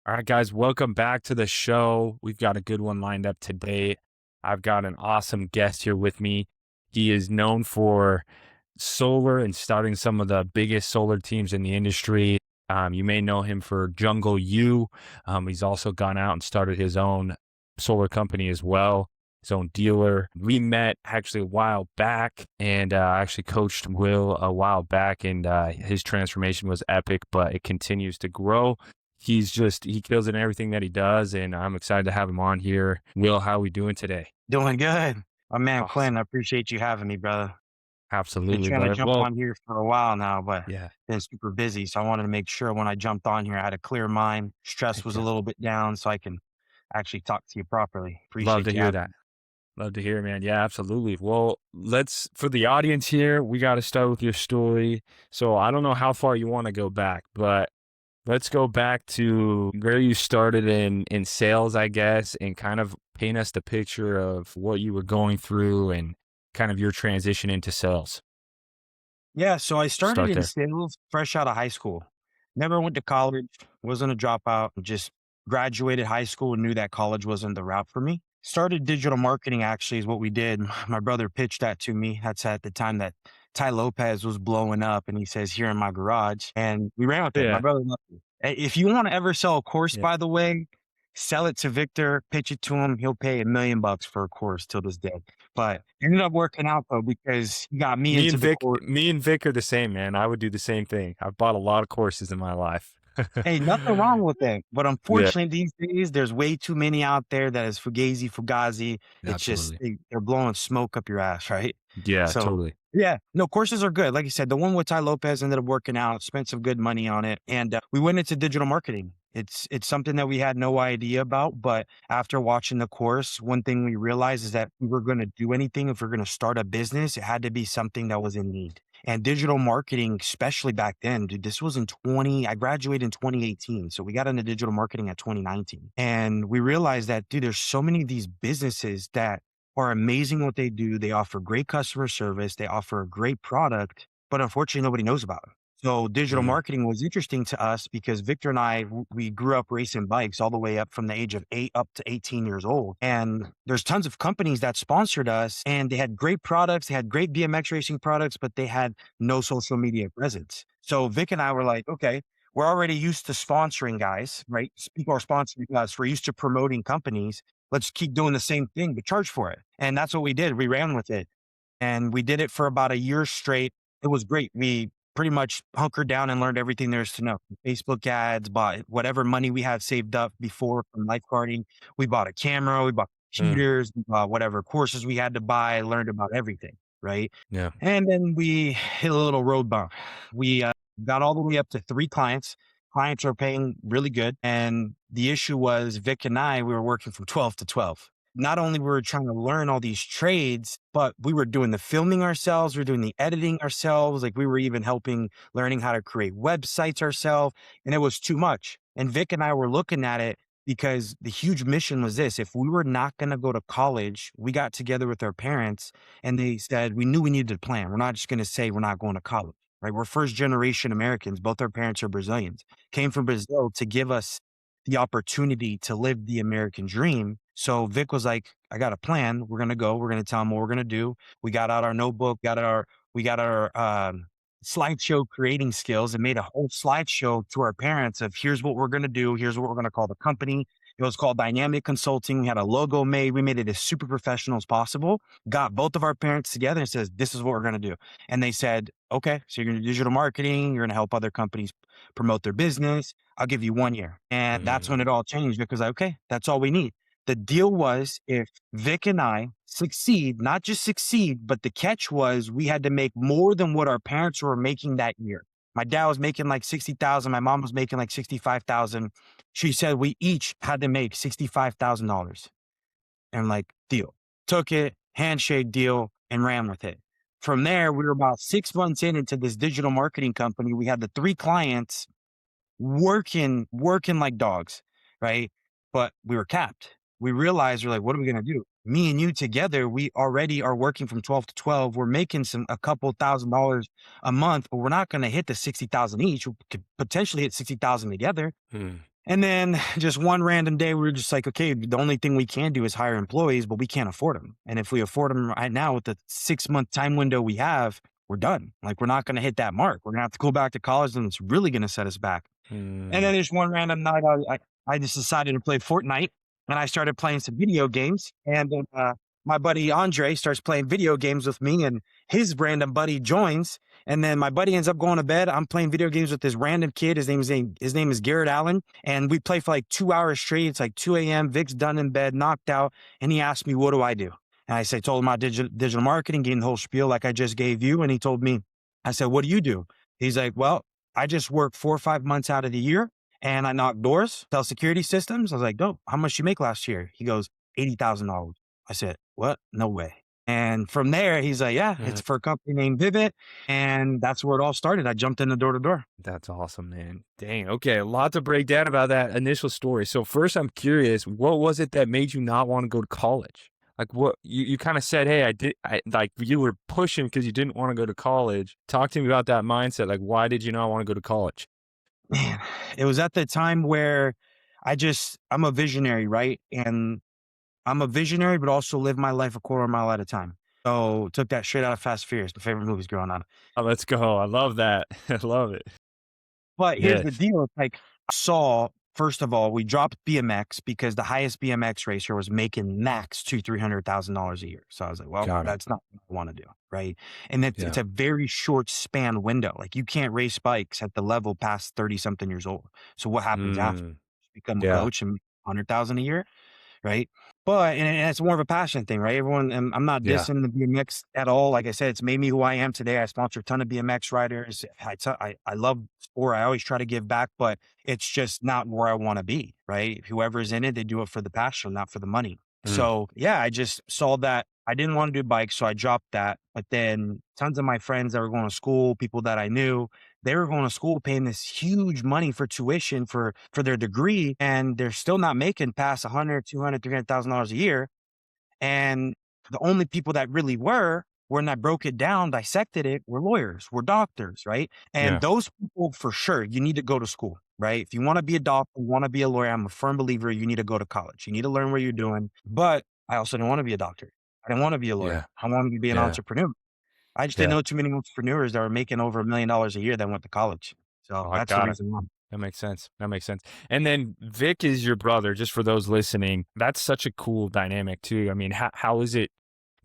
All right, guys, welcome back to the show. We've got a good one lined up today. I've got an awesome guest here with me. He is known for solar and starting some of the biggest solar teams in the industry. You may know him for Jungle U. He's also gone out and started his own solar company as well, his own dealer. We met actually a while back, and I actually coached Will a while back, and his transformation was epic, but it continues to grow. He kills it in everything that he does, and I'm excited to have him on here. Will, how are we doing today? Doing good. My man Awesome. Quinn, I appreciate you having me, brother. Been Absolutely, trying to brother. jump Well, on here for a while now, but yeah, been super busy. So I wanted to make sure when I jumped on here, I had a clear mind. Stress heck was a yeah. little bit down so I can actually talk to you properly. Love to Appreciate you hear having that. me. Love to hear, man. Yeah, absolutely. Well, for the audience here, we got to start with your story. So I don't know how far you want to go back, but let's go back to where you started in sales, I guess, and kind of paint us the picture of what you were going through and kind of your transition into sales. Yeah, so I started Start in there. sales fresh out of high school. Never went to college, wasn't a dropout, just graduated high school and knew that college wasn't the route for me. Started digital marketing actually is what we did. My brother pitched that to me. That's at the time that Ty Lopez was blowing up and he says, here in my garage. And we ran with it. My Yeah. brother loved it. If you want to ever sell a course, Yeah. by the way, sell it to Victor, pitch it to him. He'll pay $1 million for a course till this day. But ended up working out though because he got me into the course. Me and Vic are the same, man. I would do the same thing. I've bought a lot of courses in my life. Hey, nothing wrong with that, but Yeah, unfortunately, these days, there's way too many out there that is fugazi. It's just absolutely. they're blowing smoke up your ass, right? Yeah, So, totally. yeah, no, courses are good. Like you said, the one with Ty Lopez ended up working out, spent some good money on it, and we went into digital marketing. It's something that we had no idea about, but after watching the course, one thing we realized is that if we were going to do anything, if we're going to start a business, it had to be something that was in need. And digital marketing, especially back then, dude, this was I graduated in 2018. So we got into digital marketing at 2019. And we realized that, dude, there's so many of these businesses that are amazing what they do. They offer great customer service. They offer a great product, but unfortunately, nobody knows about it. So digital Mhm. marketing was interesting to us because Victor and I, we grew up racing bikes all the way up from the age of 8 up to 18 years old. And there's tons of companies that sponsored us and they had great products. They had great BMX racing products, but they had no social media presence. So Vic and I were like, okay, we're already used to sponsoring guys, right? People are sponsoring us. We're used to promoting companies. Let's keep doing the same thing, but charge for it. And that's what we did. We ran with it and we did it for about a year straight. It was great. We pretty much hunkered down and learned everything there is to know. Facebook ads, bought whatever money we had saved up before from lifeguarding. We bought a camera, we bought Mm, computers, we bought whatever courses we had to buy, learned about everything, right? yeah. And then we hit a little road bump. We got all the way up to 3 clients. Clients are paying really good. And the issue was Vic and I, we were working from 12 to 12. Not only were we trying to learn all these trades, but we were doing the filming ourselves, we were doing the editing ourselves. Like we were even helping learning how to create websites ourselves. And it was too much. And Vic and I were looking at it because the huge mission was this. If we were not going to go to college, we got together with our parents and they said, we knew we needed a plan. We're not just going to say we're not going to college, right? We're first generation Americans. Both our parents are Brazilians, came from Brazil to give us the opportunity to live the American dream. So Vic was like, I got a plan. We're going to go. We're going to tell them what we're going to do. We got out our notebook, we got our slideshow creating skills and made a whole slideshow to our parents of here's what we're going to do. Here's what we're going to call the company. It was called Dynamic Consulting. We had a logo made. We made it as super professional as possible. Got both of our parents together and says, this is what we're going to do. And they said, okay, so you're going to do digital marketing. You're going to help other companies promote their business. I'll give you 1 year. And that's when Mm, it all changed because, okay, that's all we need. The deal was if Vic and I succeed, not just succeed, but the catch was we had to make more than what our parents were making that year. My dad was making like 60,000. My mom was making like 65,000. She said we each had to make $65,000 and like deal. Took it, handshake deal, and ran with it. From there, we were about 6 months into this digital marketing company. We had the 3 clients working like dogs, right? But we were capped. We realized we're like, what are we gonna do? Me and you together, we already are working from 12 to 12. We're making a couple $1,000s a month, but we're not gonna hit the 60,000 each. We could potentially hit 60,000 together. mm. And then just one random day, we were just like, okay, the only thing we can do is hire employees, but we can't afford them. And if we afford them right now with the 6 month time window we have, we're done. Like, we're not going to hit that mark. We're going to have to go back to college, and it's really going to set us back. And Mm, then just one random night, I just decided to play Fortnite, and I started playing some video games. And then my buddy Andre starts playing video games with me, and his random buddy joins. And then my buddy ends up going to bed. I'm playing video games with this random kid. His name is Garrett Allen, and we play for like 2 hours straight. It's like 2 a.m. Vic's done in bed, knocked out, and he asked me, "What do I do?" And told him about digital marketing, getting the whole spiel like I just gave you. And he told me, I said, "What do you do?" He's like, "Well, I just work 4 or 5 months out of the year, and I knock doors, sell security systems." I was like, "Dope. How much you make last year?" He goes, $80,000. I said, "What? No way." And from there, he's like, "Yeah, it's uh, for a company named Vivid." And that's where it all started. I jumped in the door to door. that's awesome, man. Dang. Okay. A lot to break down about that initial story. So first, I'm curious, what was it that made you not want to go to college? Like what you kind of said, hey, I like you were pushing because you didn't want to go to college. Talk to me about that mindset. Like, why did you not want to go to college? Man, it was at the time where I'm a visionary, right? And I'm a visionary, but also live my life a quarter mile at a time. So took that straight out of Fast and Furious, my favorite movies growing up. Oh, let's go. I love that. I love it. But here's the Yes. deal, it's like, I saw first of all, we dropped BMX because the highest BMX racer was making max $200,000-$300,000 a year. So I was like, well, Got it. that's not what I wanna do, right? And it's Yeah. a very short span window, like, you can't race bikes at the level past 30 something years old. So what happens after? Mm, Become a yeah. coach and 100,000 a year? Right? But and it's more of a passion thing, right? Everyone, and I'm not Yeah. dissing the BMX at all. Like I said, it's made me who I am today. I sponsor a ton of BMX riders. I love sport. I always try to give back, but it's just not where I want to be, right? Whoever's in it, they do it for the passion, not for the money. Mm, So yeah, I just saw that I didn't want to do bikes, so I dropped that. But then tons of my friends that were going to school, people that I knew, they were going to school paying this huge money for tuition for their degree, and they're still not making past 100, 200, $300,000 a year. And the only people that really were, when I broke it down, dissected it, were lawyers, were doctors, right? And yeah. those people, for sure, you need to go to school, right? If you want to be a doctor, you want to be a lawyer, I'm a firm believer you need to go to college. You need to learn what you're doing. But I also didn't want to be a doctor. I didn't want to be a lawyer. Yeah. I wanted to be an Yeah. entrepreneur. I just didn't Yeah. know too many entrepreneurs that were making over $1 million a year that went to college. Oh, So I that's the got it. reason why. That makes sense. That makes sense. And then Vic is your brother, just for those listening. That's such a cool dynamic too. I mean, how is it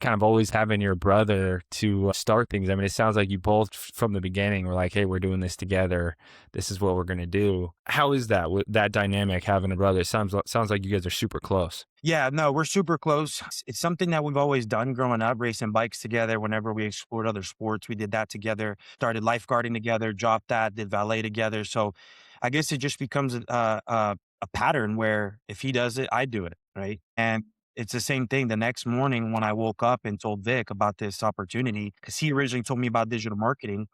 kind of always having your brother to start things? I mean, it sounds like you both from the beginning were like, hey, we're doing this together. This is what we're going to do. How is that with that dynamic having a brother? It sounds like you guys are super close. Yeah, no, we're super close. It's something that we've always done growing up, racing bikes together. Whenever we explored other sports, we did that together. Started lifeguarding together, dropped that, did valet together. So I guess it just becomes a pattern where if he does it, I do it, right? And it's the same thing. The next morning when I woke up and told Vic about this opportunity, because he originally told me about digital marketing,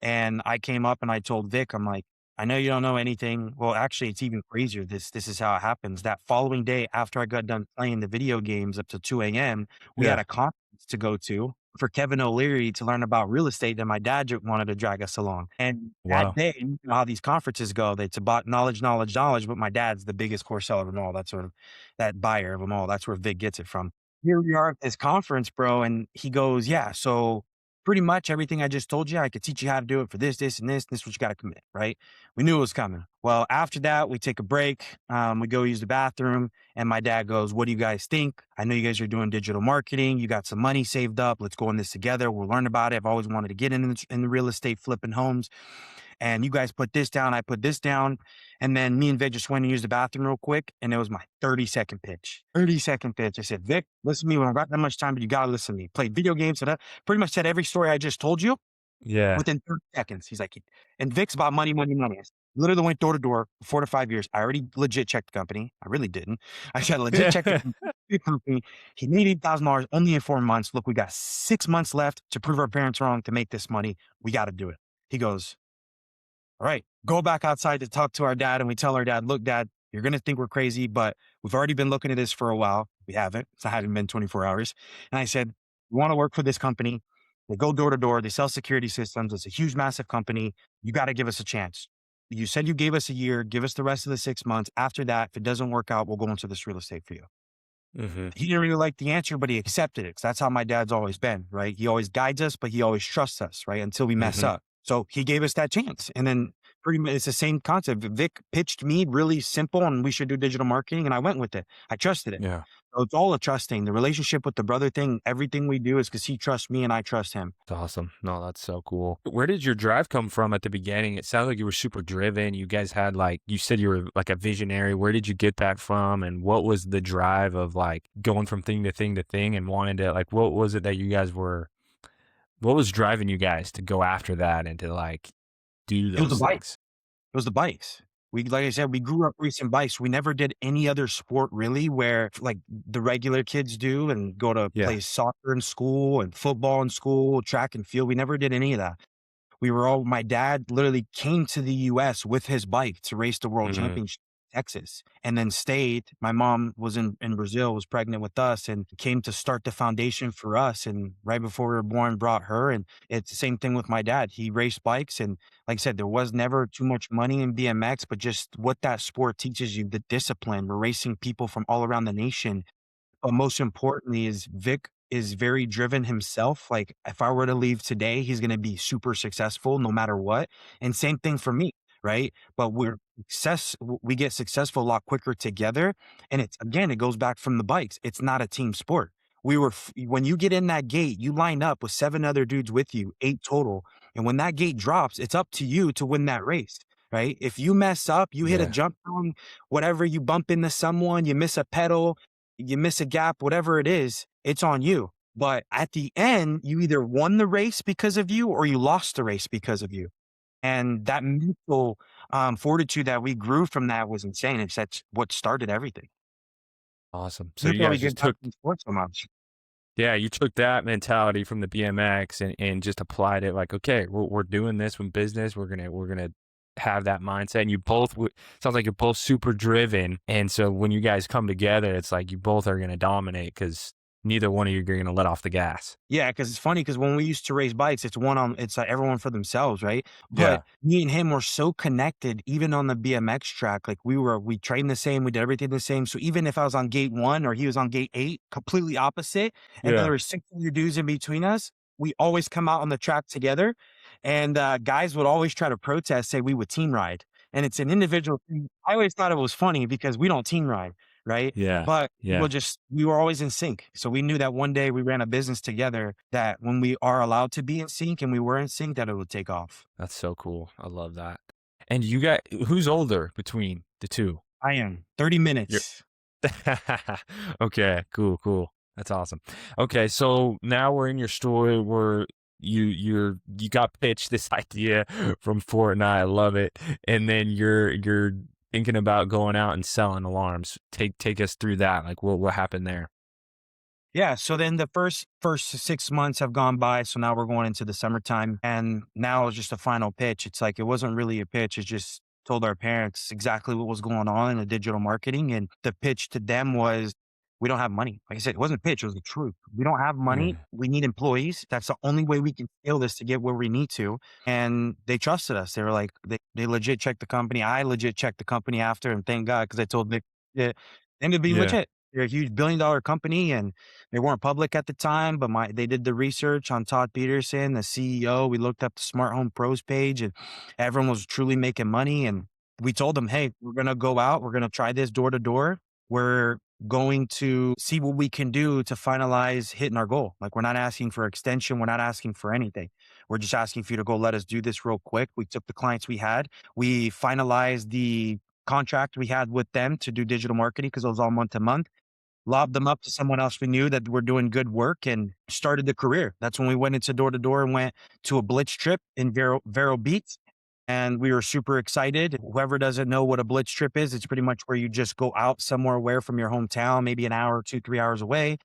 and I came up and I told Vic, I'm like, I know you don't know anything. Well, actually, it's even crazier. This is how it happens. That following day, after I got done playing the video games up to 2 a.m., we had Yeah. a conference to go to for Kevin O'Leary to learn about real estate that my dad wanted to drag us along. And that Wow. day, you know how these conferences go. It's about knowledge, knowledge, knowledge. But my dad's the biggest course seller of them all. That's sort of that buyer of them all. That's where Vic gets it from. Here we are at this conference, bro. And he goes, yeah, so pretty much everything I just told you, I could teach you how to do it for this, this, and this. This is what you got to commit, right? We knew it was coming. Well, after that, we take a break. We go use the bathroom, and my dad goes, "What do you guys think? I know you guys are doing digital marketing. You got some money saved up. Let's go in this together. We'll learn about it. I've always wanted to get in the real estate flipping homes. And you guys put this down, I put this down. And then me and Vic just went and used the bathroom real quick. And it was my 30-second pitch. 30-second pitch. I said, Vic, listen to me when I got that much time, but you got to listen to me. Played video games. So that pretty much said every story I just told you Yeah. within 30 seconds. He's like, and Vic's about money, money, money. I literally went door to door for 4 to 5 years. I already legit checked the company. I really didn't. I said, legit checked the company. He made $8,000 only in 4 months. Look, we got 6 months left to prove our parents wrong to make this money. We got to do it. He goes, all right, go back outside to talk to our dad. And we tell our dad, look, dad, you're going to think we're crazy, but we've already been looking at this for a while. We haven't. It's not hadn't been 24 hours. And I said, we want to work for this company. They go door to door. They sell security systems. It's a huge, massive company. You got to give us a chance. You said you gave us a year, give us the rest of the 6 months. After that, if it doesn't work out, we'll go into this real estate for you. Mhm. He didn't really like the answer, but he accepted it. 'Cause that's how my dad's always been, right? He always guides us, but he always trusts us, right? Until we mess Mhm. up. So he gave us that chance. And then pretty much it's the same concept. Vic pitched me really simple and we should do digital marketing. And I went with it. I trusted it. Yeah. So it's all a trusting. The relationship with the brother thing, everything we do is because he trusts me and I trust him. That's awesome. No, that's so cool. Where did your drive come from at the beginning? It sounds like you were super driven. You guys had like you said you were like a visionary. Where did you get that from? And what was the drive of like going from thing to thing to thing and wanting to like what was it that you guys were what was driving you guys to go after that and to like do It was the those bike. things? It was the bikes. We like I said, we grew up racing bikes. We never did any other sport really where like the regular kids do and go to Yeah. play soccer in school and football in school, track and field. We never did any of that. We were all my dad literally came to the US with his bike to race the world Mhm. championship in Texas and then stayed. My mom was in Brazil, was pregnant with us and came to start the foundation for us. And right before we were born, brought her. And it's the same thing with my dad. He raced bikes. And like I said, there was never too much money in BMX, but just what that sport teaches you, the discipline. We're racing people from all around the nation, but most importantly is Vic is very driven himself. Like if I were to leave today, he's going to be super successful no matter what. And same thing for me, right? But we get successful a lot quicker together. And it's again, it goes back from the bikes. It's not a team sport. When you get in that gate, you line up with 7 other dudes with you, 8 total. And when that gate drops, it's up to you to win that race. Right. If you mess up, you hit a Yeah. jump zone, whatever, you bump into someone, you miss a pedal, you miss a gap, whatever it is, it's on you. But at the end, you either won the race because of you or you lost the race because of you. And that mental fortitude that we grew from that was insane. That's what started everything. Awesome. So That's you why we guys get just back took in sports so much. yeah, you took that mentality from the BMX and just applied it like, okay, we're doing this in business. We're gonna have that mindset. And you both sounds like you're both super driven. And so when you guys come together, it's like you both are gonna dominate because neither one of you are gonna let off the gas. Yeah, because it's funny because when we used to race bikes, it's like everyone for themselves, right? But Yeah. me and him were so connected, even on the BMX track. Like we trained the same, we did everything the same. So even if I was on gate 1 or he was on gate 8, completely opposite, and then there Yeah. were 6 other dudes in between us, we always come out on the track together. And guys would always try to protest, say we would team ride. And it's an individual thing. I always thought it was funny because we don't team ride, right? Yeah. But Yeah. we were always in sync. So we knew that one day we ran a business together that when we are allowed to be in sync and we were in sync, that it would take off. That's so cool. I love that. And you got who's older between the two? I am 30 You're minutes. okay, cool, cool. That's awesome. Okay, so now we're in your story where you got pitched this idea from Fortnite. I love it. And then you're thinking about going out and selling alarms. Take us through that. Like what happened there? Yeah, so then the first 6 months have gone by, so now we're going into the summertime, and now it's just a final pitch. It's like it wasn't really a pitch, it just told our parents exactly what was going on in the digital marketing, and the pitch to them was, "We don't have money." Like I said, it wasn't a pitch, it was the truth. "We don't have money, Yeah. we need employees. That's the only way we can scale this to get where we need to," and they trusted us. They were like they legit checked the company. I legit checked the company after, and thank God because I told Nick, yeah, and to be Yeah. legit. They're a huge billion-dollar company, and they weren't public at the time, but they did the research on Todd Peterson, the CEO. We looked up the Smart Home Pros page, and everyone was truly making money. And we told them, "Hey, we're gonna go out. We're gonna try this door to door. We're going to see what we can do to finalize hitting our goal. Like we're not asking for extension. We're not asking for anything. We're just asking for you to go let us do this real quick." We took the clients we had. We finalized the contract we had with them to do digital marketing because it was all month to month, lobbed them up to someone else we knew that were doing good work and started the career. That's when we went into door to door and went to a blitz trip in Vero Beach. And we were super excited. Whoever doesn't know what a blitz trip is, it's pretty much where you just go out somewhere away from your hometown, maybe an hour, 2, 3 hours away.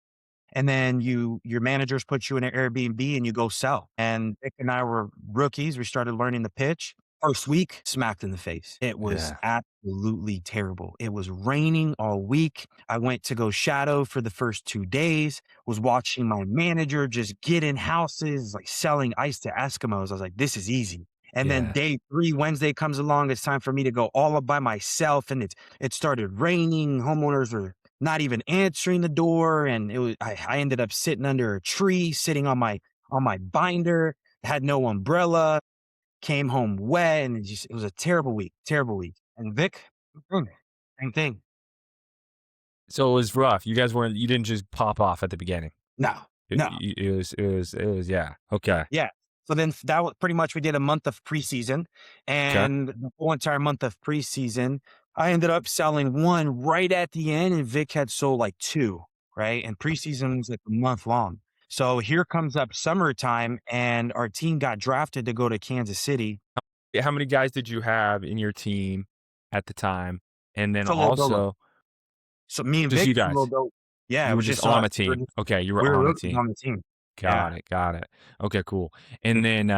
And then your managers put you in an Airbnb and you go sell. And Vic and I were rookies. We started learning the pitch. First week, smacked in the face. It was Yeah. absolutely terrible. It was raining all week. I went to go shadow for the first 2 days, was watching my manager just get in houses, like selling ice to Eskimos. I was like, this is easy. And then Yeah. day 3, Wednesday comes along, it's time for me to go all up by myself, and it started raining, homeowners were not even answering the door, and I ended up sitting under a tree, sitting on my binder, had no umbrella, came home wet, and it was a terrible week, terrible week. And Vic, mm, same thing. So it was rough. You didn't just pop off at the beginning. No, no. Yeah. Okay. Yeah. So then that was pretty much we did a month of preseason, Okay. and the whole entire month of preseason, I ended up selling 1 right at the end, and Vic had sold like 2, right? And preseason was like a month long. So here comes up summertime, and our team got drafted to go to Kansas City. How many guys did you have in your team at the time? And then Solo dolo. also So me and just Vic you solo guys. dolo. Yeah, You it were was just just on us. a team. Okay, you were We were on a rookies team. on the team. Yeah. Got it, got it. Okay, cool. And then,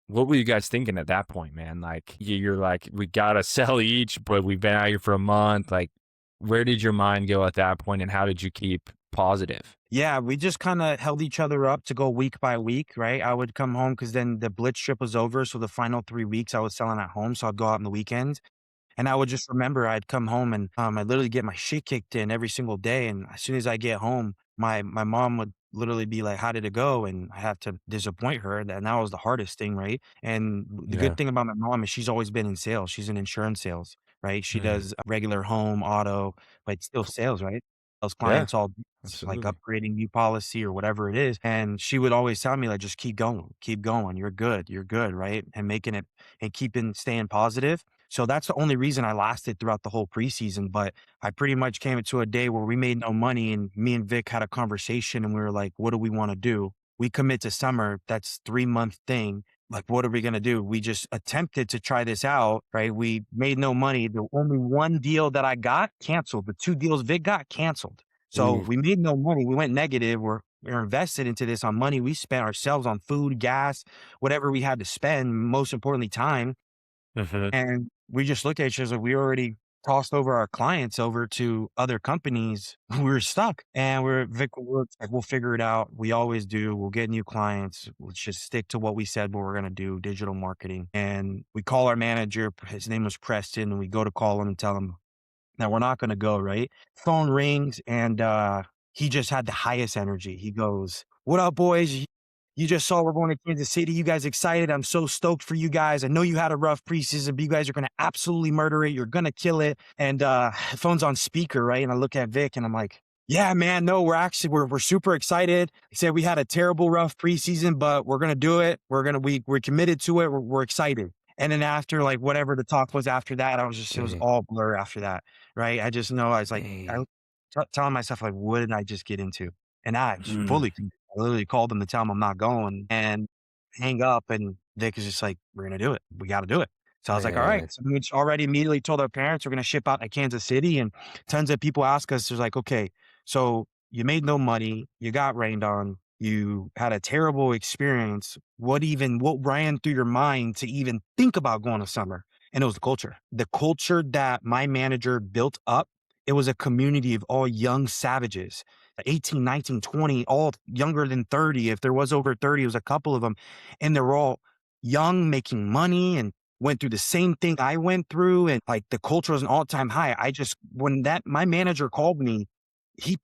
what were you guys thinking at that point, man? Like, you're like, "We gotta sell each, but we've been out here for a month." Like, where did your mind go at that point, and how did you keep positive? Yeah, we just kinda held each other up to go week by week, right? I would come home because then the blitz trip was over, so the final 3 weeks I was selling at home, so I'd go out on the weekends. And I would just remember I'd come home and, I'd literally get my shit kicked in every single day, and as soon as I get home, my mom would literally be like, "How did it go?" And I have to disappoint her, and that was the hardest thing, right? And the good Yeah. thing about my mom is she's always been in sales. She's in insurance sales, right? She Mm. does regular home, auto, but still Cool. sales, right? Those Yeah, clients all like absolutely. upgrading new policy or whatever it is, and she would always tell me, like, "Just keep going, you're good," right? And making it and keeping staying positive. So that's the only reason I lasted throughout the whole preseason, but I pretty much came into a day where we made no money, and me and Vic had a conversation, and we were like, "What do we wanna do? We commit to summer, that's 3-month thing. Like, what are we gonna do?" We just attempted to try this out, right? We made no money. The only 1 deal that I got canceled. The 2 deals Vic got canceled. So Ooh. we made no money. We went negative. We're invested into this on money we spent ourselves on food, gas, whatever we had to spend, most importantly, time. Mhm. And we just looked at each other, we already tossed over our clients over to other companies. We were stuck, and we're like, "We'll figure it out. We always do. We'll get new clients. Let's just stick to what we said what we're gonna do, digital marketing." And we call our manager, his name was Preston, and we go to call him and tell him, now we're not gonna go, right? Phone rings, and, he just had the highest energy. He goes, "What up, boys? You just saw we're going to Kansas City. You guys excited? I'm so stoked for you guys. I know you had a rough preseason, but you guys are gonna absolutely murder it. You're gonna kill it." And, phone's on speaker, right? And I look at Vic, and I'm like, "Yeah, man, no, we're super excited." He said, "We had a terrible rough preseason, but we're gonna do it. We're committed to it. We're excited." And then after, like, whatever the talk was after that, it was Dang, all blur after that, right? I just know I was like, I dang. was telling myself, like, "What did I just get into?" And I was Mm. fully I literally called them to tell them I'm not going and hang up, and Vic is just like, "We're gonna do it. We gotta do it." So I was like, "Alright." Man. So we already immediately told our parents we're gonna ship out to Kansas City, and tons of people ask us, they're like, "Okay, so you made no money, you got rained on, you had a terrible experience. What ran through your mind to even think about going to summer?" And it was the culture. The culture that my manager built up, it was a community of all young savages, 18, 19, 20, all younger than 30. If there was over 30, it was a couple of them. And they were all young, making money, and went through the same thing I went through. And like the culture was an all-time high. When that my manager called me, he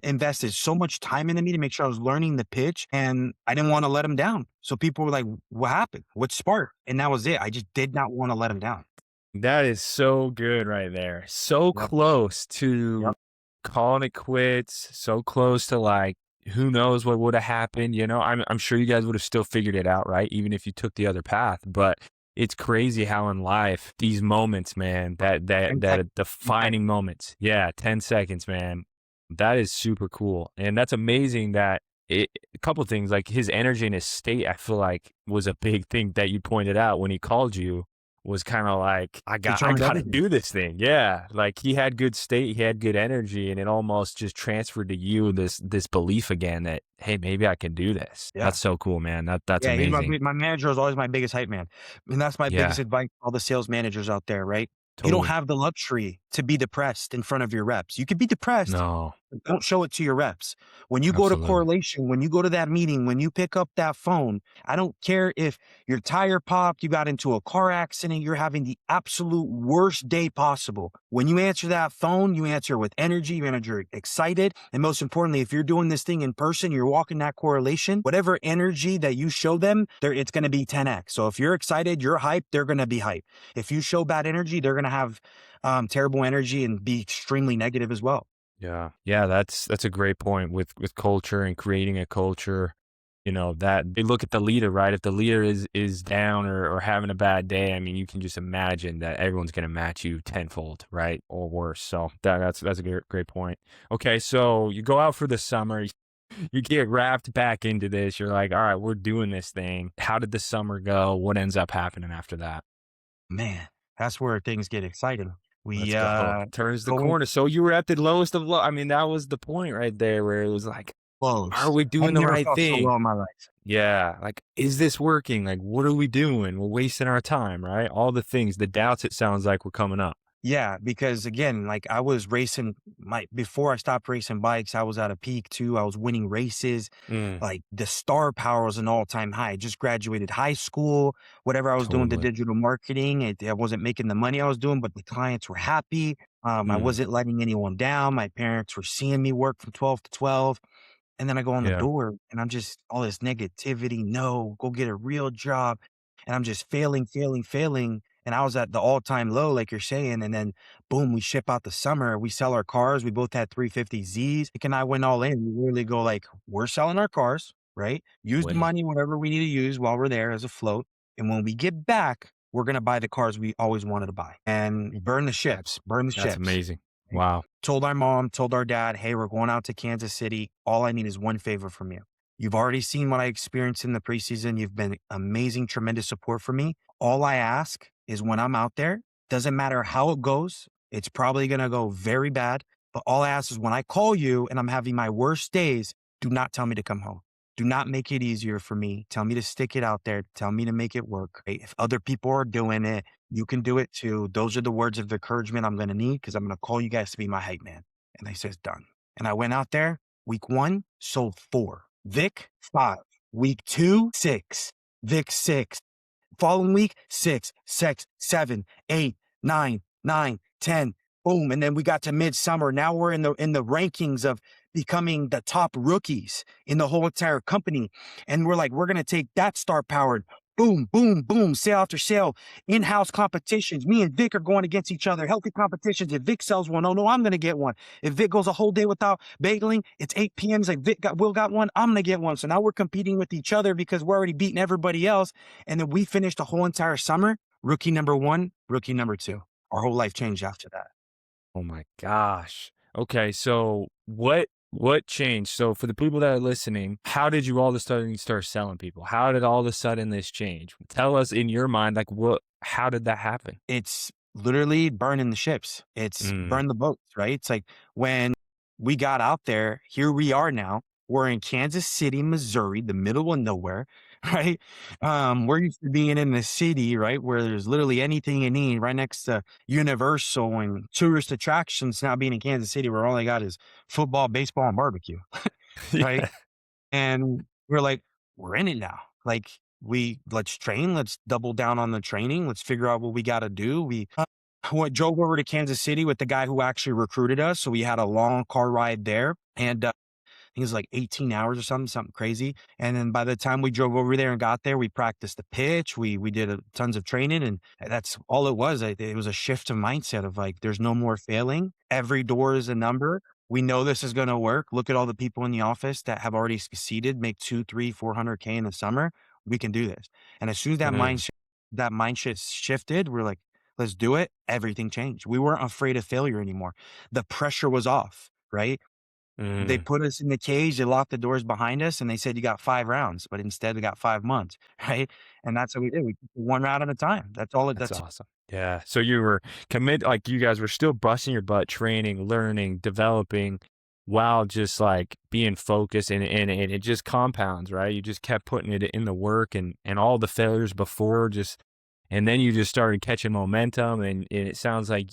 invested so much time into me to make sure I was learning the pitch, and I didn't want to let him down. So people were like, "What happened? What sparked?" And that was it. I just did not want to let him down. That is so good right there. So Yep. close to Yep. calling it quits, so close to, like, who knows what woulda happened, you know? I'm sure you guys would have still figured it out, right? Even if you took the other path, but it's crazy how in life, these moments, man, And tech, defining moments. Yeah, 10 seconds, man. That is super cool, and that's amazing that a couple things, like, his energy and his state, I feel like, was a big thing that you pointed out when he called you, was kinda like, I determined gotta everything. do this thing." Yeah, like, he had good state, he had good energy, and it almost just transferred to you this belief again that, "Hey, maybe I can do this." Yeah. That's so cool, man. That's Yeah, amazing. my manager is always my biggest hype man, and that's my biggest Yeah, advice to all the sales managers out there, right? You don't totally. have the luxury to be depressed in front of your reps. You could be depressed, No. Don't show it to your reps. When you go to Absolutely. correlation, when you go to that meeting, when you pick up that phone, I don't care if your tire popped, you got into a car accident, you're having the absolute worst day possible. When you answer that phone, you answer with energy, you answer excited. And most importantly, if you're doing this thing in person, you're walking that correlation, whatever energy that you show them, it's going to be 10x. So if you're excited, you're hyped, they're going to be hyped. If you show bad energy, they're going to have terrible energy and be extremely negative as well. Yeah. Yeah, that's a great point with culture and creating a culture, that they look at the leader, right? If the leader is down or having a bad day, I mean, you can just imagine that everyone's gonna match you tenfold, right? Or worse. So that's a great point. Okay, so you go out for the summer, you get wrapped back into this, you're like, all right, we're doing this thing. How did the summer go? What ends up happening after that? Man, that's where things get exciting. Let's We go. Turns the go in corner. So you were at the lowest of low. I mean, that was the point right there where it was like, are close. we I've doing the never right felt so thing? low in my life. Yeah. Like, is this working? Like, what are we doing? We're wasting our time, right? All the things, the doubts it sounds like were coming up. Yeah, because again, like I was racing before I stopped racing bikes, I was at a peak too. I was winning races. Mm, Like the star power was an all-time high. I just graduated high school, whatever I was doing the totally. digital marketing. I wasn't making the money I was doing, but the clients were happy. I Mm, wasn't letting anyone down. My parents were seeing me work from 12 to 12. And then I go on the yeah. door and I'm just all this negativity. No, go get a real job. And I'm just failing, failing, failing. And I was at the all-time low, like you're saying. And then boom, we ship out the summer. We sell our cars. We both had 350Zs. Nick and I went all in. We really go like, we're selling our cars, right? Use the Winning. money, whatever we need to use while we're there as a float. And when we get back, we're gonna buy the cars we always wanted to buy and burn the That's ships, burn the that's ships. amazing. Wow. Told our mom, told our dad, "Hey, we're going out to Kansas City. All I need is one favor from you. You've already seen what I experienced in the preseason. You've been amazing, tremendous support for me. All I ask is when I'm out there, doesn't matter how it goes, it's probably going to go very bad. But all I ask is when I call you and I'm having my worst days, do not tell me to come home. Do not make it easier for me. Tell me to stick it out there. Tell me to make it work. Right? If other people are doing it, you can do it too. Those are the words of encouragement I'm going to need because I'm going to call you guys to be my hype man." And they says, done. And I went out there. Week 1, sold 4. Vic, 5. Week 2, 6. Vic, 6. Following week, 6, 6, 7, 8, 9, 9, 10. Boom. And then we got to midsummer. Now we're in the rankings of becoming the top rookies in the whole entire company. And we're like, we're gonna take that star powered. Boom, boom, boom, sale after sale, in-house competitions. Me and Vic are going against each other, healthy competitions. If Vic sells one, oh no, I'm gonna get one. If Vic goes a whole day without bageling, it's 8 p.m. It's like Will got one, I'm gonna get one. So now we're competing with each other because we're already beating everybody else. And then we finished the whole entire summer, rookie number 1, rookie number 2. Our whole life changed after that. Oh my gosh. Okay, so what changed? So for the people that are listening, how did you all of a sudden start selling people? How did all of a sudden this change? Tell us in your mind, like how did that happen? It's literally burning the ships. It's Mm. burn the boats, right? It's like when we got out there, here we are now. We're in Kansas City, Missouri, the middle of nowhere, right? We're used to being in the city, right? Where there's literally anything you need right next to Universal and tourist attractions. Now being in Kansas City, where all they got is football, baseball, and barbecue, right? Yeah. And we're like, we're in it now. Like let's train, let's double down on the training, let's figure out what we got to do. We drove over to Kansas City with the guy who actually recruited us. So we had a long car ride there. And think it was like 18 hours or something crazy. And then by the time we drove over there and got there, we practiced the pitch. We did tons of training, and that's all it was. It was a shift of mindset of like, there's no more failing. Every door is a number. We know this is going to work. Look at all the people in the office that have already succeeded, make 2, 3, 400K in the summer. We can do this. And as soon as Mm, that mindset shifted, we're like, let's do it. Everything changed. We weren't afraid of failure anymore. The pressure was off, right? They mm. put us in the cage, they locked the doors behind us, and they said, "You got 5 rounds," but instead we got 5 months, right? And that's what we did. We took 1 round at a time. That's That's awesome. Yeah. So you were like you guys were still busting your butt, training, learning, developing, while just like being focused, and it just compounds, right? You just kept putting it in the work, and all the failures before just, and then you just started catching momentum, and it sounds like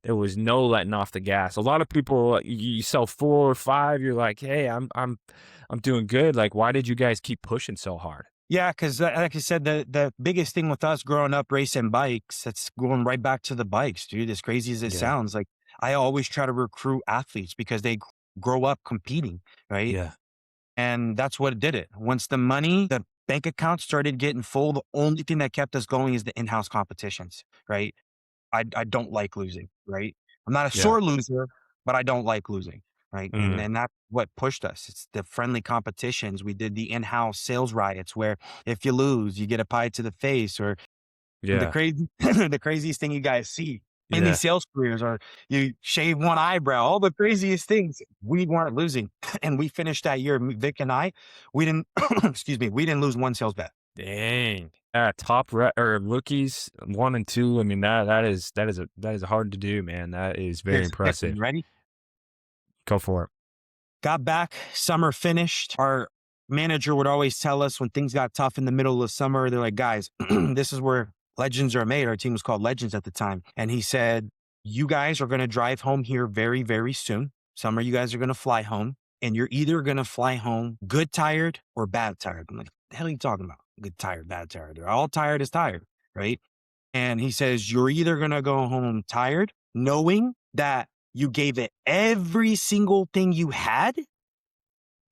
there was no letting off the gas. A lot of people, you sell 4 or 5, you're like, "Hey, I'm doing good." Like, why did you guys keep pushing so hard? Yeah, because like I said, the biggest thing with us growing up racing bikes, that's going right back to the bikes, dude. As crazy as it Yeah. sounds, like I always try to recruit athletes because they grow up competing, right? Yeah. And that's what did it. Once the money, the bank account started getting full, the only thing that kept us going is the in-house competitions, right? I don't like losing, right? I'm not a Yeah. sore loser, but I don't like losing, right? And Mhm. then that's what pushed us. It's the friendly competitions. We did the in-house sales riots where if you lose, you get a pie to the face, or the Yeah. crazy the craziest thing you guys see in these Yeah. sales careers are you shave one eyebrow, all the craziest things. We weren't losing. And we finished that year, Vic and I, we didn't excuse me, we didn't lose one sales bet. Dang. Top or rookies 1 and 2, I mean, that is hard to do, man. That is very Here's the kicker. impressive. You ready? Go for it. Got back, summer finished. Our manager would always tell us when things got tough in the middle of summer, they're like, guys, this is where legends are made. Our team was called Legends at the time. And he said, you guys are going to drive home here very, very soon. Summer, you guys are going to fly home, and you're either going to fly home good tired or bad tired. I'm like, the hell are you talking about? Good tired, bad tired. They're all tired is tired, right? And he says, you're either going to go home tired, knowing that you gave it every single thing you had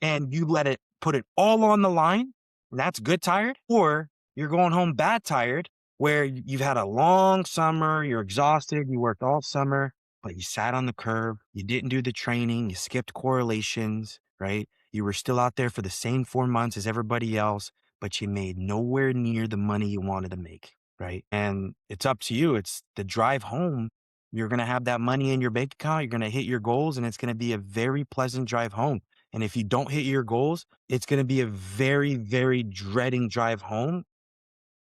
and you let it put it all on the line, and that's good tired, or you're going home bad tired, where you've had a long summer, you're exhausted, you worked all summer, but you sat on the curb, you didn't do the training, you skipped correlations, right? You were still out there for the same 4 months as everybody else, but you made nowhere near the money you wanted to make, right? And it's up to you. It's the drive home. You're going to have that money in your bank account. You're going to hit your goals, and it's going to be a very pleasant drive home. And if you don't hit your goals, it's going to be a very, very dreading drive home.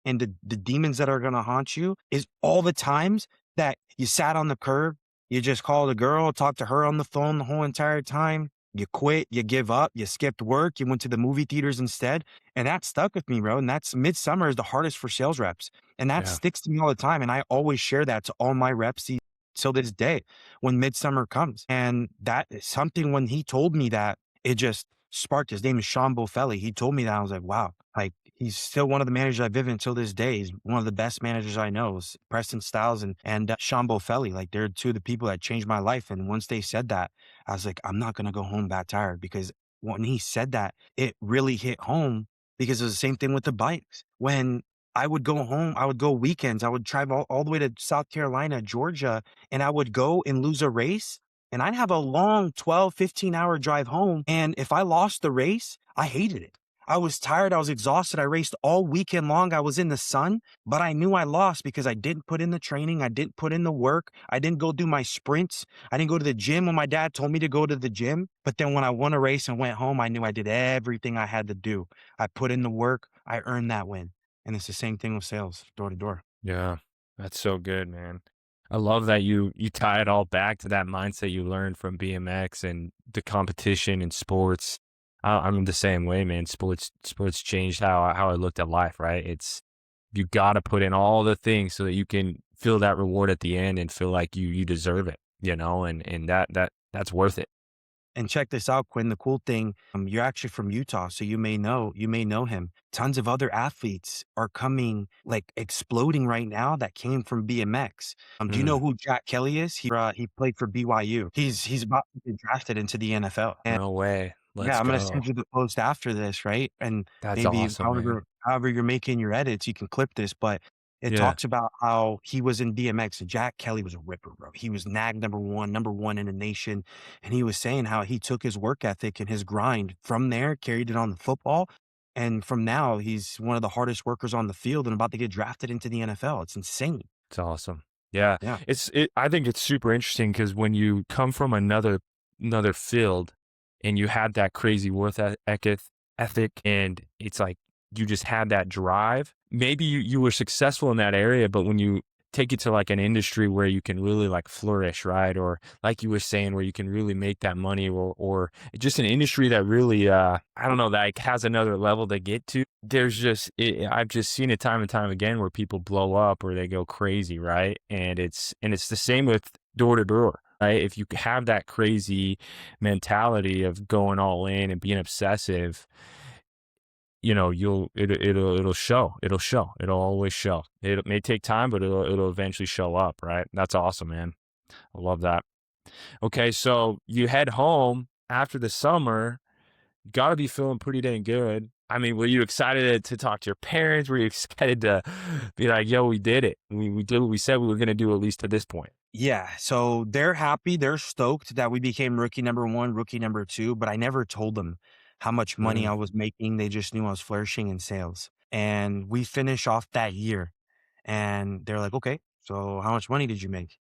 And the demons that are going to haunt you is all the times that you sat on the curb, you just called a girl, talked to her on the phone the whole entire time. You quit, you give up, you skipped work, you went to the movie theaters instead. And that stuck with me, bro. And that's midsummer is the hardest for sales reps. And that Yeah. sticks to me all the time. And I always share that to all my reps till this day when midsummer comes. And that is something when he told me that, it just sparked. His name is Sean Bofelli. He told me that. I was like, wow, like he's still one of the managers I've given until this day. He's one of the best managers I know. Is Preston Stiles and Sean Bofelli. Like they're two of the people that changed my life. And once they said that, I was like, I'm not gonna go home that tired, because when he said that, it really hit home, because it was the same thing with the bikes. When I would go home, I would go weekends, I would drive all the way to South Carolina, Georgia, and I would go and lose a race, and I'd have a long 12, 15-hour drive home. And if I lost the race, I hated it. I was tired. I was exhausted. I raced all weekend long. I was in the sun, but I knew I lost because I didn't put in the training. I didn't put in the work. I didn't go do my sprints. I didn't go to the gym when my dad told me to go to the gym. But then when I won a race and went home, I knew I did everything I had to do. I put in the work. I earned that win. And it's the same thing with sales, door to door. Yeah. That's so good, man. I love that you tie it all back to that mindset you learned from BMX and the competition in sports. I'm the same way, man. Sports changed how I looked at life, right? It's you gotta put in all the things so that you can feel that reward at the end and feel like you deserve it, and that's worth it. And check this out, Quinn. The cool thing, you're actually from Utah, so you may know him. Tons of other athletes are coming, like exploding right now, that came from BMX. Do you know Mm, who Jack Kelly is? He played for BYU. He's about to get drafted into the NFL. And no way. yeah, Let's I'm gonna send go. you the post after this, right? And That's maybe awesome, man. however you're making your edits, you can clip this, but it Yeah. talks about how he was in BMX, and Jack Kelly was a ripper, bro. He was NAG number one in the nation. And he was saying how he took his work ethic and his grind from there, carried it on the football. And from now, he's one of the hardest workers on the field and about to get drafted into the NFL. It's insane. It's awesome. Yeah. Yeah. I think it's super interesting because when you come from another field and you had that crazy ethic, and it's like you just had that drive, maybe you were successful in that area, but when you take it to like an industry where you can really like flourish, right? Or like you were saying, where you can really make that money, or just an industry that really, I don't know, like has another level to get to. I've just seen it time and time again where people blow up or they go crazy, right? And it's the same with door to door, right? If you have that crazy mentality of going all in and being obsessive, it'll show. It'll show. It'll always show. It may take time, but it'll eventually show up, right? That's awesome, man. I love that. Okay, so you head home after the summer, gotta be feeling pretty dang good. I mean, were you excited to talk to your parents? Were you excited to be like, "Yo, we did it. We did what we said we were gonna do, at least to this point." Yeah, so they're happy, they're stoked that we became rookie number 1, rookie number 2, but I never told them how much money Mm, I was making. They just knew I was flourishing in sales. And we finish off that year, and they're like, "Okay, so how much money did you make?"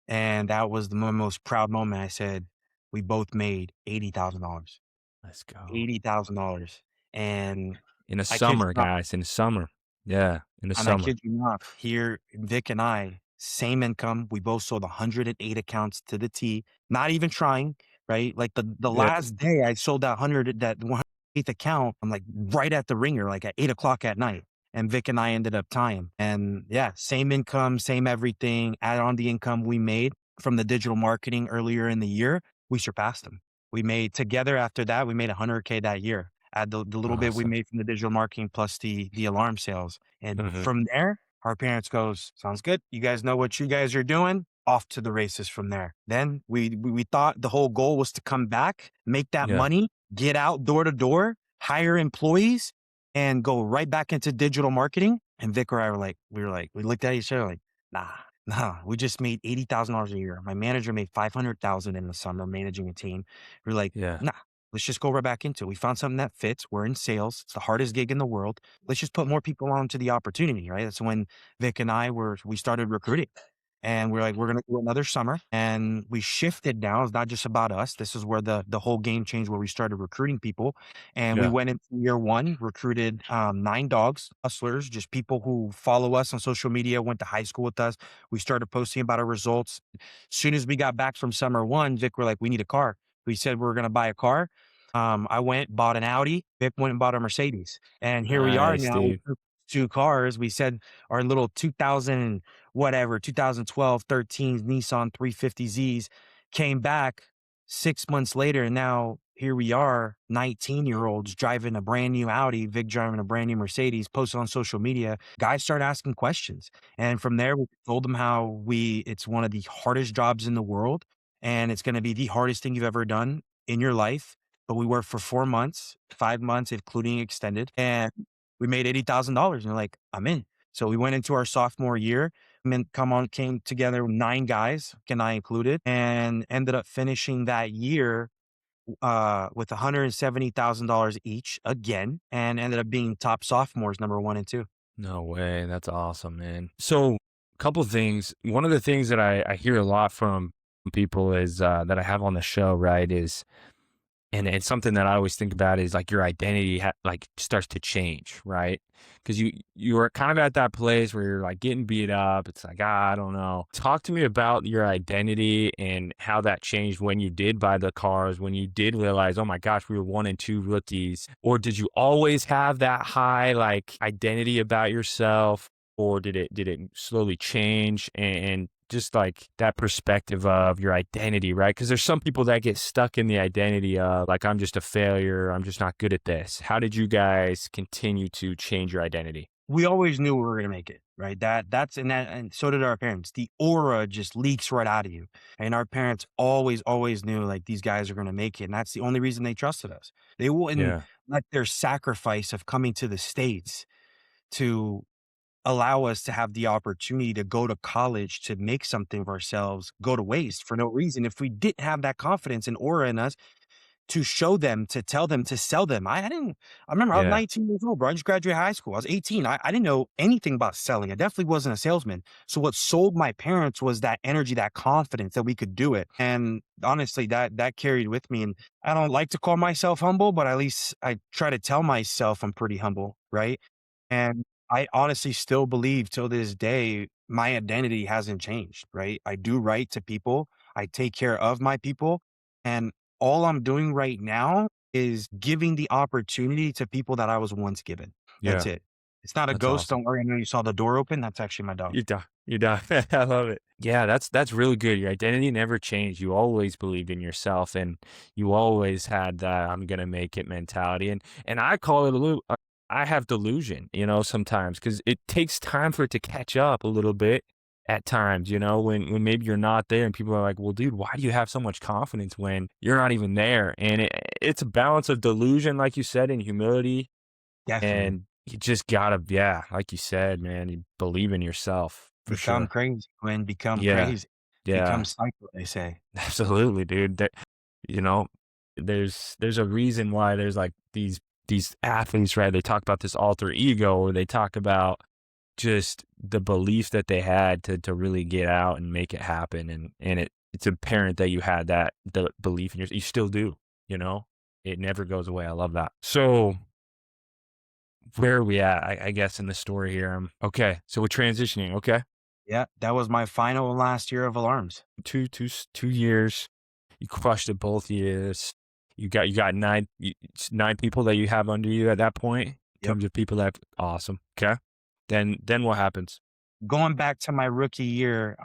And that was the most proud moment. I said, "We both made $80,000." let's go. $80,000. And In the I kid you summer, not. guys, in the summer. Yeah, in the And I summer. kid you not, here, Vic and I, same income. We both sold 108 accounts to the T, not even trying, right? Like the Yeah, last day I sold that 108th account, I'm like right at the ringer, like at 8 o'clock at night. And Vic and I ended up tying. And yeah, same income, same everything. Add on the income we made from the digital marketing earlier in the year, we surpassed them. We made together after that, we made 100K that year. Add the little bit we awesome. made from the digital marketing plus the alarm sales. And Mhm. from there, our parents goes, "Sounds good. You guys know what you guys are doing. Off to the races from there." Then we thought the whole goal was to come back, make that Yeah, money, get out door to door, hire employees, and go right back into digital marketing. And Vic or I were like, we looked at each other like, nah, nah. We just made $80,000 a year. My manager made 500,000 in the summer managing a team. We're like, yeah, nah. Let's just go right back into it. We found something that fits. We're in sales. It's the hardest gig in the world. Let's just put more people onto the opportunity, right? That's when Vic and we started recruiting. And we're like, we're gonna do another summer. And we shifted now. It's not just about us. This is where the whole game changed where we started recruiting people. And we yeah. went into year one, recruited 9 dogs, hustlers, just people who follow us on social media, went to high school with us. We started posting about our results. As soon as we got back from summer one, Vic were like, we need a car. We said we were gonna buy a car. I went, bought an Audi. Vic went and bought a Mercedes. And here we are Nice, now with dude. 2 cars. We said our little 2000 whatever, 2012, 13 Nissan 350Zs came back 6 months later. And now here we are, 19-year-olds driving a brand new Audi, Vic driving a brand new Mercedes, posted on social media. Guys start asking questions. And from there, we told them how it's one of the hardest jobs in the world. And it's going to be the hardest thing you've ever done in your life. But we worked for 4 months, 5 months, including extended, and we made $80,000. And they're like, I'm in. So we went into our sophomore year. Came together 9 guys, and I included, and ended up finishing that year with $170,000 each again, and ended up being top sophomores, number 1 and 2. No way. That's awesome, man. So, a couple things. One of the things that I hear a lot from people is that I have on the show, right? Is and it's something that I always think about is like your identity like starts to change, right? Because you're kind of at that place where you're like getting beat up. It's like, I don't know. Talk to me about your identity and how that changed when you did buy the cars, when you did realize, oh my gosh, we were 1 and 2 rookies. Or did you always have that high like identity about yourself? Or did it slowly change and just like that perspective of your identity, right? Because there's some people that get stuck in the identity of like, I'm just a failure. I'm just not good at this. How did you guys continue to change your identity? We always knew we were gonna make it, right? And so did our parents. The aura just leaks right out of you. And our parents always knew like these guys are gonna make it. And that's the only reason they trusted us. They wouldn't Yeah. let their sacrifice of coming to the States to allow us to have the opportunity to go to college to make something of ourselves go to waste for no reason. If we didn't have that confidence and aura in us to show them, to tell them, to sell them. I remember I was Yeah. 19 years old, bro. I just graduated high school. I was 18. I didn't know anything about selling. I definitely wasn't a salesman. So what sold my parents was that energy, that confidence that we could do it. And honestly, that carried with me. And I don't like to call myself humble, but at least I try to tell myself I'm pretty humble, right? And I honestly still believe till this day, my identity hasn't changed, right? I do right to people. I take care of my people. And all I'm doing right now is giving the opportunity to people that I was once given. That's Yeah. it. It's not a That's ghost. awesome. Don't worry. I know you saw the door open. That's actually my dog. You know, I love it. Yeah, that's really good. Your identity never changed. You always believed in yourself, and you always had that "I'm gonna make it" mentality. And I call it I have delusion, sometimes because it takes time for it to catch up a little bit at times. When maybe you're not there, and people are like, "Well, dude, why do you have so much confidence when you're not even there?" And it's a balance of delusion, like you said, and humility, Definitely. and you just gotta, yeah, like you said, man, you believe in yourself for Become sure. crazy, when become Yeah. crazy. Become Yeah. psycho, they say. Absolutely, dude. You know, there's a reason why there's like these athletes, right? They talk about this alter ego, or they talk about just the belief that they had to really get out and make it happen. And it's apparent that you had the belief in you still do, you know? It never goes away. I love that. So where are we at? I guess in the story here. Okay. So we're transitioning. Okay. Yeah, that was my final and last year of alarms. 2 years. You crushed it both years. You got 9 people that you have under you at that point in Yep. terms of people that awesome. Okay. Then what happens? Going back to my rookie year,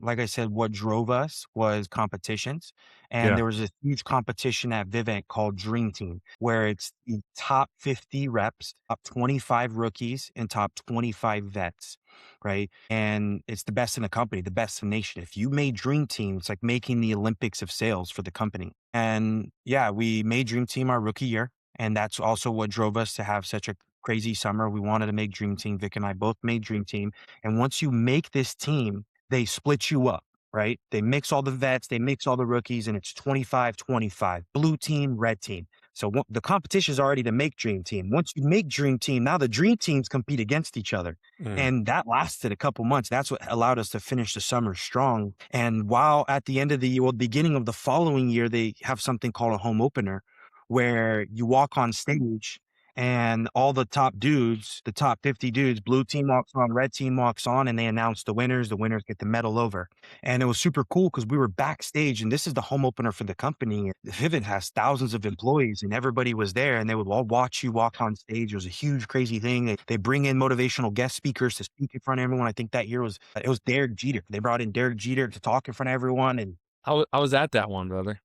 like I said, what drove us was competitions. And Yeah. there was a huge competition at Vivint called Dream Team, where it's the top 50 reps, top 25 rookies, and top 25 vets, right? And it's the best in the company, the best in the nation. If you made Dream Team, it's like making the Olympics of sales for the company. And yeah, we made Dream Team our rookie year. And that's also what drove us to have such a crazy summer. We wanted to make Dream Team. Vic and I both made Dream Team, and once you make this team, they split you up, right? They mix all the vets, they mix all the rookies, and it's 25, 25, blue team, red team. So the competition is already to make Dream Team. Once you make Dream Team, now the Dream Teams compete against each other. Mm. And that lasted a couple months. That's what allowed us to finish the summer strong. And while at the end of the year, well, beginning of the following year, they have something called a home opener where you walk on stage and all the top dudes, the top 50 dudes, blue team walks on, red team walks on, and they announce the winners. The winners get the medal over. And it was super cool because we were backstage, and this is the home opener for the company. Vivint has thousands of employees, and everybody was there, and they would all watch you walk on stage. It was a huge, crazy thing. They bring in motivational guest speakers to speak in front of everyone. I think that year it was Derek Jeter. They brought in Derek Jeter to talk in front of everyone. And I was at that one, brother.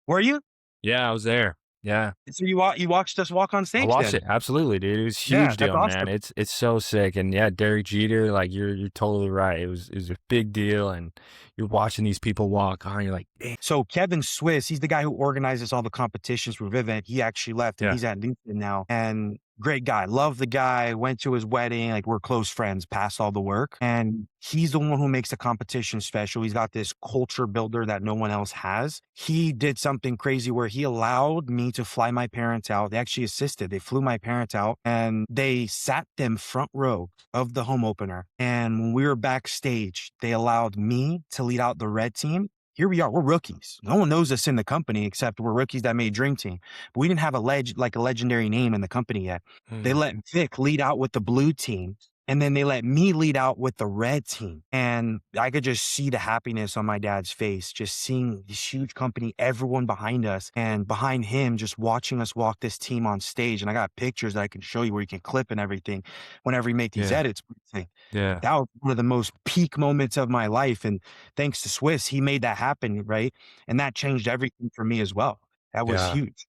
were you? Yeah, I was there. Yeah. So you watched us walk on I stage watched then? it. Absolutely, dude. It was a Yeah, huge that's deal, man. awesome. It's so sick. And yeah, Derek Jeter, like you're totally right. It was a big deal, and you're watching these people walk on. You're like, damn. So Kevin Swiss, he's the guy who organizes all the competitions for Vivint. He actually left and Yeah. he's at Newton now. And great guy. Love the guy. Went to his wedding. Like we're close friends, past all the work. And he's the one who makes the competition special. He's got this culture builder that no one else has. He did something crazy where he allowed me to fly my parents out. They actually assisted. They flew my parents out and they sat them front row of the home opener. And when we were backstage, they allowed me to lead out the red team. Here we are. We're rookies. No one knows us in the company except we're rookies that made Dream Team. But we didn't have a legendary name in the company yet. They Mm. let Vic lead out with the blue team. And then they let me lead out with the red team. And I could just see the happiness on my dad's face, just seeing this huge company, everyone behind us and behind him, just watching us walk this team on stage. And I got pictures that I can show you where you can clip and everything whenever you make these Yeah. edits. Yeah. That was one of the most peak moments of my life, and thanks to Swiss, he made that happen, right? And that changed everything for me as well. That was Yeah. huge.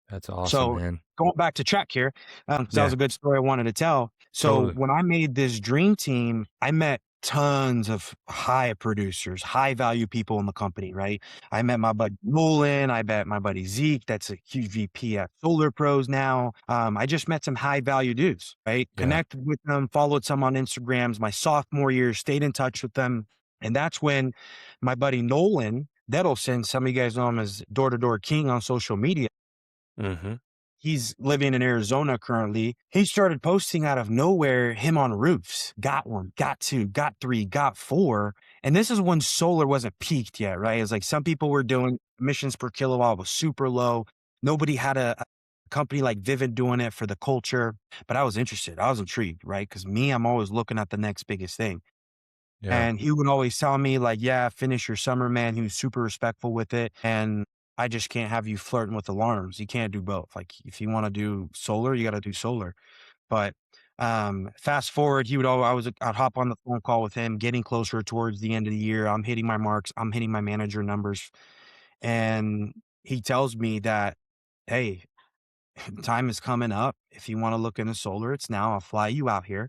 That's awesome, So, man. going back to track here, because that was Yeah. a good story I wanted to tell. So, Totally. when I made this dream team, I met tons of high producers, high value people in the company, right? I met my buddy Nolan. I met my buddy Zeke. That's a huge VP at Solar Pros now. I just met some high value dudes, right? Yeah. Connected with them, followed some on Instagrams. My sophomore year, stayed in touch with them. And that's when my buddy Nolan Nettleson, some of you guys know him as Door to Door King on social media. Mm-hmm. He's living in Arizona currently. He started posting out of nowhere, him on roofs. Got one, got two, got three, got four. And this is when solar wasn't peaked yet, right? It's like some people were doing emissions per kilowatt was super low. Nobody had a company like Vivid doing it for the culture, but I was interested. I was intrigued, right? Because me, I'm always looking at the next biggest thing. Yeah. And he would always tell me like, yeah, finish your summer, man. He was super respectful with it. And I just can't have you flirting with alarms. You can't do both. Like if you want to do solar, you got to do solar. But Fast forward, I'd hop on the phone call with him, getting closer towards the end of the year. I'm hitting my marks. I'm hitting my manager numbers. And he tells me that, hey, time is coming up. If you want to look into solar, it's now. I'll fly you out here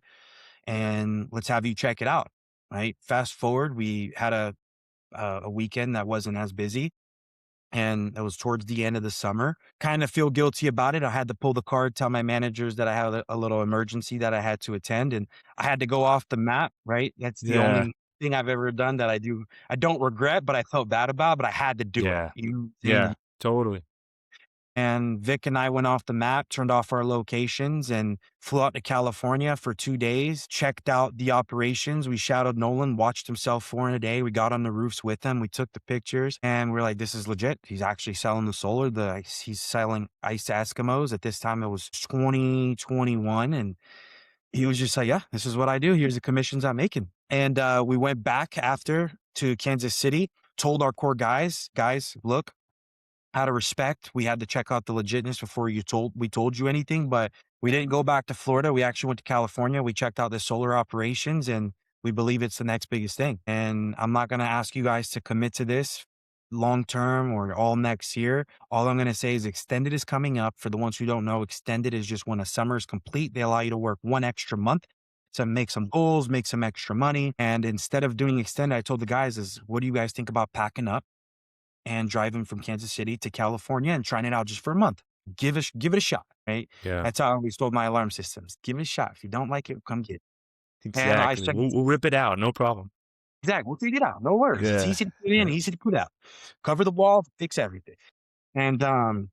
and let's have you check it out. Right. Fast forward, we had a weekend that wasn't as busy. And it was towards the end of the summer. Kind of feel guilty about it. I had to pull the card, tell my managers that I had a little emergency that I had to attend, and I had to go off the map, right? That's the Yeah. only thing I've ever done that I don't regret, but I felt bad about, but I had to do it. Yeah. You know what I'm Yeah. saying? Totally. And Vic and I went off the map, turned off our locations, and flew out to California for 2 days, checked out the operations. We shadowed Nolan, watched himself 4 in a day. We got on the roofs with him. We took the pictures and we're like, this is legit. He's actually selling the solar. He's selling ice Eskimos. At this time, it was 2021. And he was just like, yeah, this is what I do. Here's the commissions I'm making. And we went back after to Kansas City, told our core guys, look, out of respect, we had to check out the legitness before we told you anything, but we didn't go back to Florida. We actually went to California. We checked out the solar operations and we believe it's the next biggest thing. And I'm not going to ask you guys to commit to this long term or all next year. All I'm going to say is extended is coming up. For the ones who don't know, extended is just when a summer is complete, they allow you to work one extra month to make some goals, make some extra money. And instead of doing extended, I told the guys is, what do you guys think about packing up and driving from Kansas City to California and trying it out just for a month? Give it a shot, right? Yeah. That's how I always told my alarm systems. Give it a shot. If you don't like it, come get it. And I Exactly. said, We'll rip it out. No problem. exactly, we'll figure it out. No worries. It's Yeah. easy to put in, Yeah. easy to put out. Cover the wall, fix everything. And,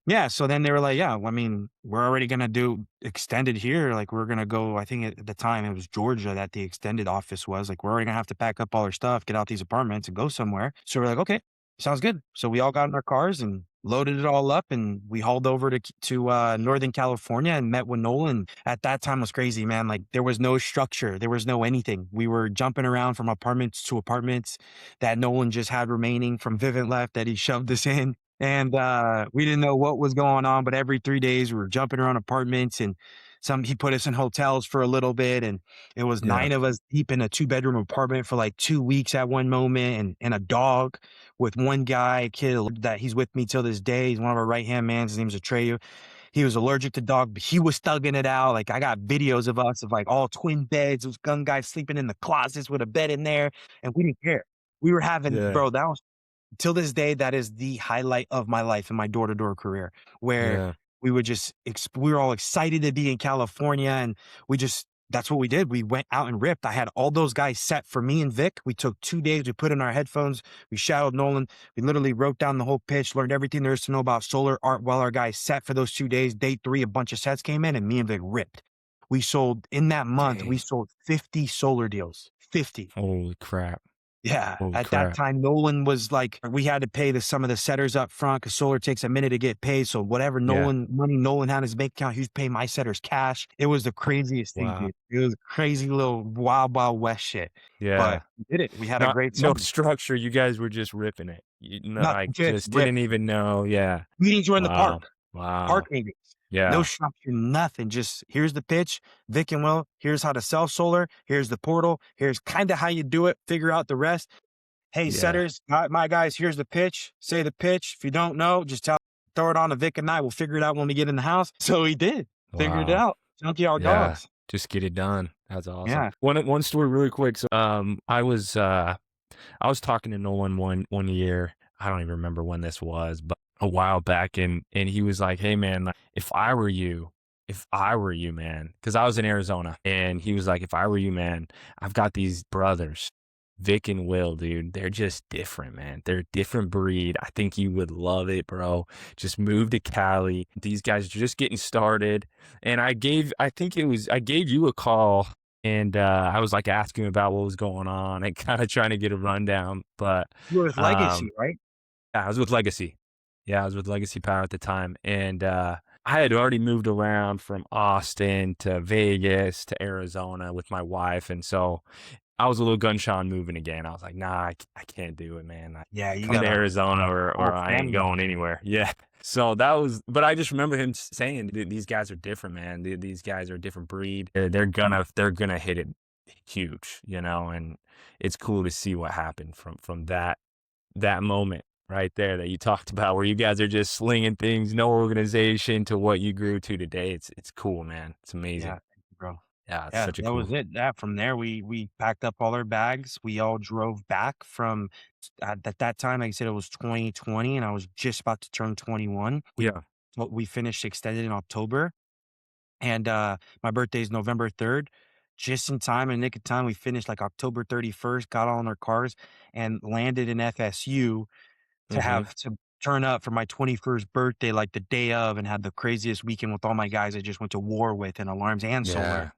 yeah, so then they were like, "Yeah, well, I mean, we're already gonna do extended here, like, we're gonna go." I think at the time, it was Georgia that the extended office was, like, "We're already gonna have to pack up all our stuff, get out these apartments, and go somewhere." So we're like, "Okay, sounds good." So we all got in our cars and loaded it all up, and we hauled over to Northern California and met with Nolan. At that time was crazy, man, like, there was no structure, there was no anything. We were jumping around from apartments to apartments that Nolan just had remaining from Vivint left that he shoved us in. And, we didn't know what was going on, but every 3 days, we were jumping around apartments and he put us in hotels for a little bit, and it was Yeah. 9 of us deep in a two-bedroom apartment for, like, 2 weeks at one moment and a dog with one guy, a kid that he's with me till this day. He's one of our right-hand mans. His name's Atreyu. He was allergic to dog, but he was thugging it out. Like, I got videos of us of, like, all twin beds. Those gun guys sleeping in the closets with a bed in there, and we didn't care. We were having Yeah. bro, that was till this day, that is the highlight of my life and my door-to-door career, where Yeah. we would just we were all excited to be in California, and that's what we did. We went out and ripped. I had all those guys set for me and Vic. We took 2 days, we put in our headphones, we shadowed Nolan, we literally wrote down the whole pitch, learned everything there is to know about solar art while our guys set for those 2 days. Day 3, a bunch of sets came in, and me and Vic ripped. We sold in that month, we Dang. sold 50 solar deals, 50. Holy crap. Yeah, Holy at that crap. time, Nolan was like, we had to pay some of the setters up front because solar takes a minute to get paid. So whatever Yeah. money Nolan had in his bank account, he was paying my setters cash. It was the craziest thing, Wow. dude. It was crazy little wild, wild west shit. Yeah. But we did it. We had a Not great no summer. structure. You guys were just ripping it. Nothing, Like, just just rip. didn't even know. Yeah. Meetings were in the Wow. park. Wow. Park meetings. No Yeah. structure, nothing. Just here's the pitch, Vic and Will. Here's how to sell solar. Here's the portal. Here's kind of how you do it. Figure out the rest. Hey, Yeah. setters, my guys, here's the pitch. Say the pitch. If you don't know, just throw it on to Vic and I. We'll figure it out when we get in the house. So he did. Figured it Wow. out. Junkyard Yeah. dogs. Just get it done. That's awesome. Yeah. One story really quick. So, I was talking to Nolan one year. I don't even remember when this was, but a while back, and he was like, "Hey man, like, if I were you, man," because I was in Arizona, and he was like, "If I were you, man, I've got these brothers, Vic and Will, dude. They're just different, man. They're a different breed. I think you would love it, bro. Just move to Cali. These guys are just getting started." And I gave you a call, and I was like asking about what was going on and kind of trying to get a rundown. But You were with Legacy, um, right? yeah, I was with Legacy. Yeah, I was with Legacy Power at the time, and I had already moved around from Austin to Vegas to Arizona with my wife, and so I was a little gun shy on moving again. I was like, "Nah, I can't do it, man. I Yeah, you come got to a Arizona or whole I ain't family. going anywhere." Yeah. So that was but I just remember him saying, These guys are different, man. These guys are a different breed. They're gonna hit it huge, you know, and it's cool to see what happened from that moment right there that you talked about where you guys are just slinging things, no organization to what you grew to today. It's cool, man. It's Yeah, amazing. thank you, bro. Yeah, it's Yeah, such a that was cool it. Yeah, from there, we packed up all our bags. We all drove back from at that time, like I said, it was 2020, and I was just about to turn 21. Yeah. We finished extended in October, and my birthday is November 3rd. Just in time, in nick of time, we finished like October 31st, got all in our cars, and landed in FSU to Mhm. have to turn up for my 21st birthday, like the day of, and had the craziest weekend with all my guys I just went to war with in alarms and solar. Yeah.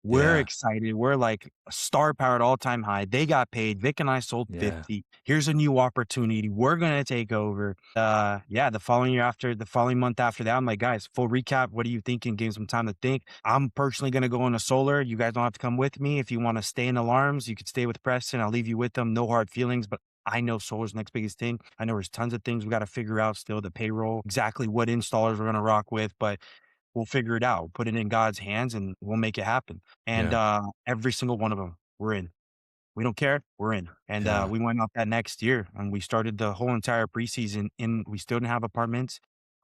We're Yeah. excited. We're like star powered all time high. They got paid. Vic and I sold Yeah. 50. Here's a new opportunity. We're gonna take over. Yeah, the following month after that, I'm like, guys, full recap. What are you thinking? Give me some time to think. I'm personally gonna go into solar. You guys don't have to come with me. If you want to stay in alarms, you could stay with Preston. I'll leave you with them. No hard feelings, but I know solar's the next biggest thing. I know there's tons of things we got to figure out still, the payroll, exactly what installers we're gonna rock with, but we'll figure it out. Put it in God's hands and we'll make it happen. And, Yeah. every single one of them, we're in. We don't care, we're in. And, Yeah. we went out that next year and we started the whole entire preseason we still didn't have apartments.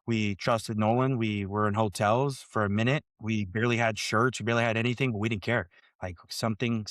We trusted Nolan. We were in hotels for a minute. We barely had shirts. We barely had anything, but we didn't care. Like something,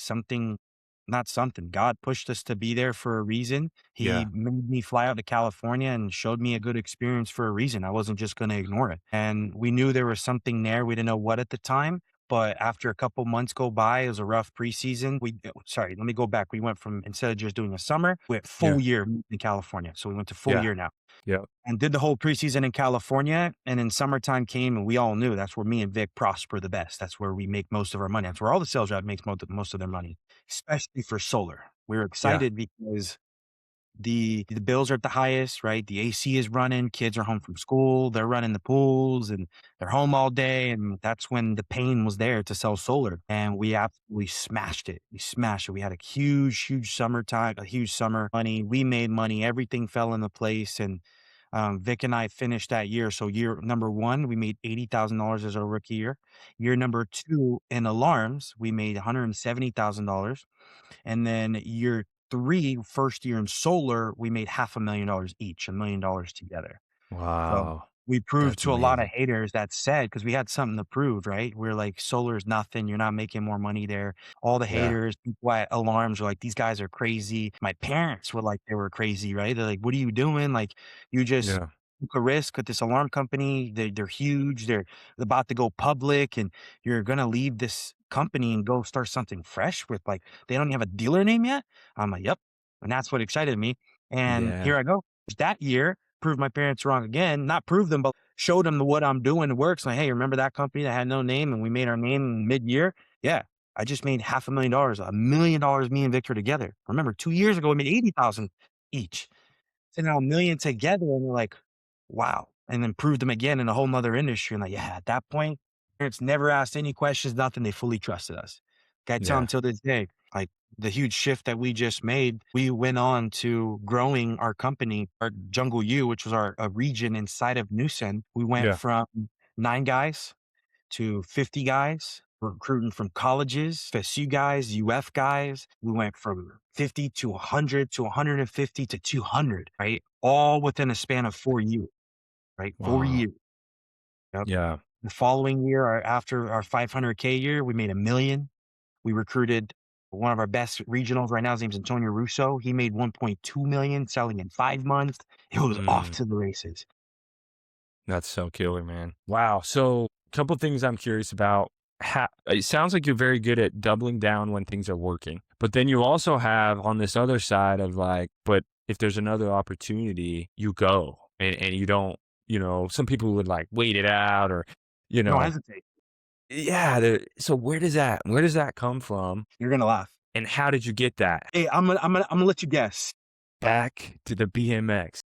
not something. God pushed us to be there for a reason. He Yeah. made me fly out to California and showed me a good experience for a reason. I wasn't just going to ignore it. And we knew there was something there. We didn't know what at the time. But after a couple months go by, it was a rough preseason. Sorry, let me go back. We went from instead of just doing a summer, we went full Yeah. year in California. So we went to full Yeah. year now Yeah. and did the whole preseason in California. And then summertime came, and we all knew that's where me and Vic prosper the best. That's where we make most of our money. That's where all the sales rep makes most of their money, especially for solar. We were Yeah. excited because the bills are at the highest, right? The AC is running, kids are home from school, they're running the pools and they're home all day. And that's when the pain was there to sell solar. And we absolutely smashed it. We smashed it. We had a huge summertime, a huge summer money. We made money. Everything fell into place. And Vic and I finished that year. So year number one, we made $80,000 as our rookie year. Year number two in alarms, we made $170,000. And then year 3, first year in solar, we made $500,000 each, $1,000,000 together. So, Wow. we proved That's to a lot of amazing. haters that said, because we had something to prove, right? We're like, "Solar is nothing, you're not making more money there." All the Yeah. haters, people at alarms were like, "These guys are crazy." My parents were like, they were crazy, right? They're like, "What are you doing? Like, you just Yeah. took a risk with this alarm company. They're huge, they're about to go public, and you're gonna leave this company and go start something fresh with, like, they don't even have a dealer name yet?" I'm like, "Yep." And that's what excited me, and Yeah. here I go. That year, proved my parents wrong again, not prove them, but showed them what I'm doing works. Like, "Hey, remember that company that had no name and we made our name mid-year?" Yeah, I just made $500,000, $1,000,000 me and Victor together. Remember 2 years ago, we made 80,000 each. So now 1,000,000 together, and we're like, "Wow." And then proved them again in a whole 'nother industry, and like, yeah, at that point, parents never asked any questions, nothing, they fully trusted us. Like, I tell them Yeah. till this day, like, the huge shift that we just made, we went on to growing our company, our Jungle U, which was a region inside of Newsen. We went Yeah. from 9 guys to 50 guys. We're recruiting from colleges, FSU guys, UF guys. We went from 50 to 100 to 150 to 200, right? All within a span of 4 years, right? 4 Wow. years. Yep. Yeah. The following year, after our 500K year, we made 1,000,000. We recruited one of our best regionals right now. His name's Antonio Russo. He made 1.2 million selling in 5 months. It was off Mm. to the races. That's so killer, man. Wow. So, a couple things I'm curious about. It sounds like you're very good at doubling down when things are working, but then you also have on this other side of like, but if there's another opportunity, you go and you don't, some people would like wait it out or, you Don't know, hesitate. yeah. So where does that come from? You're gonna laugh. And how did you get that Hey, I'm gonna let you guess. back to the BMX?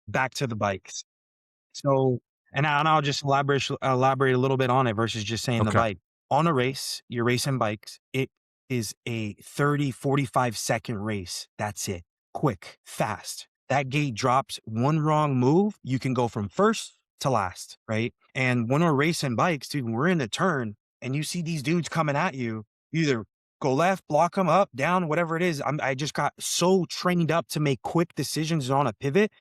Back to the bikes. So, and I'll just elaborate a little bit on it versus just saying the Okay. bike. On a race, you're racing bikes. is a 30, 45-second race. That's it. Quick, fast. That gate drops one wrong move, you can go from first to last, right? And when we're racing bikes, dude, we're in a turn and you see these dudes coming at you, you either go left, block them up, down, whatever it is. I just got so trained up to make quick decisions on a pivot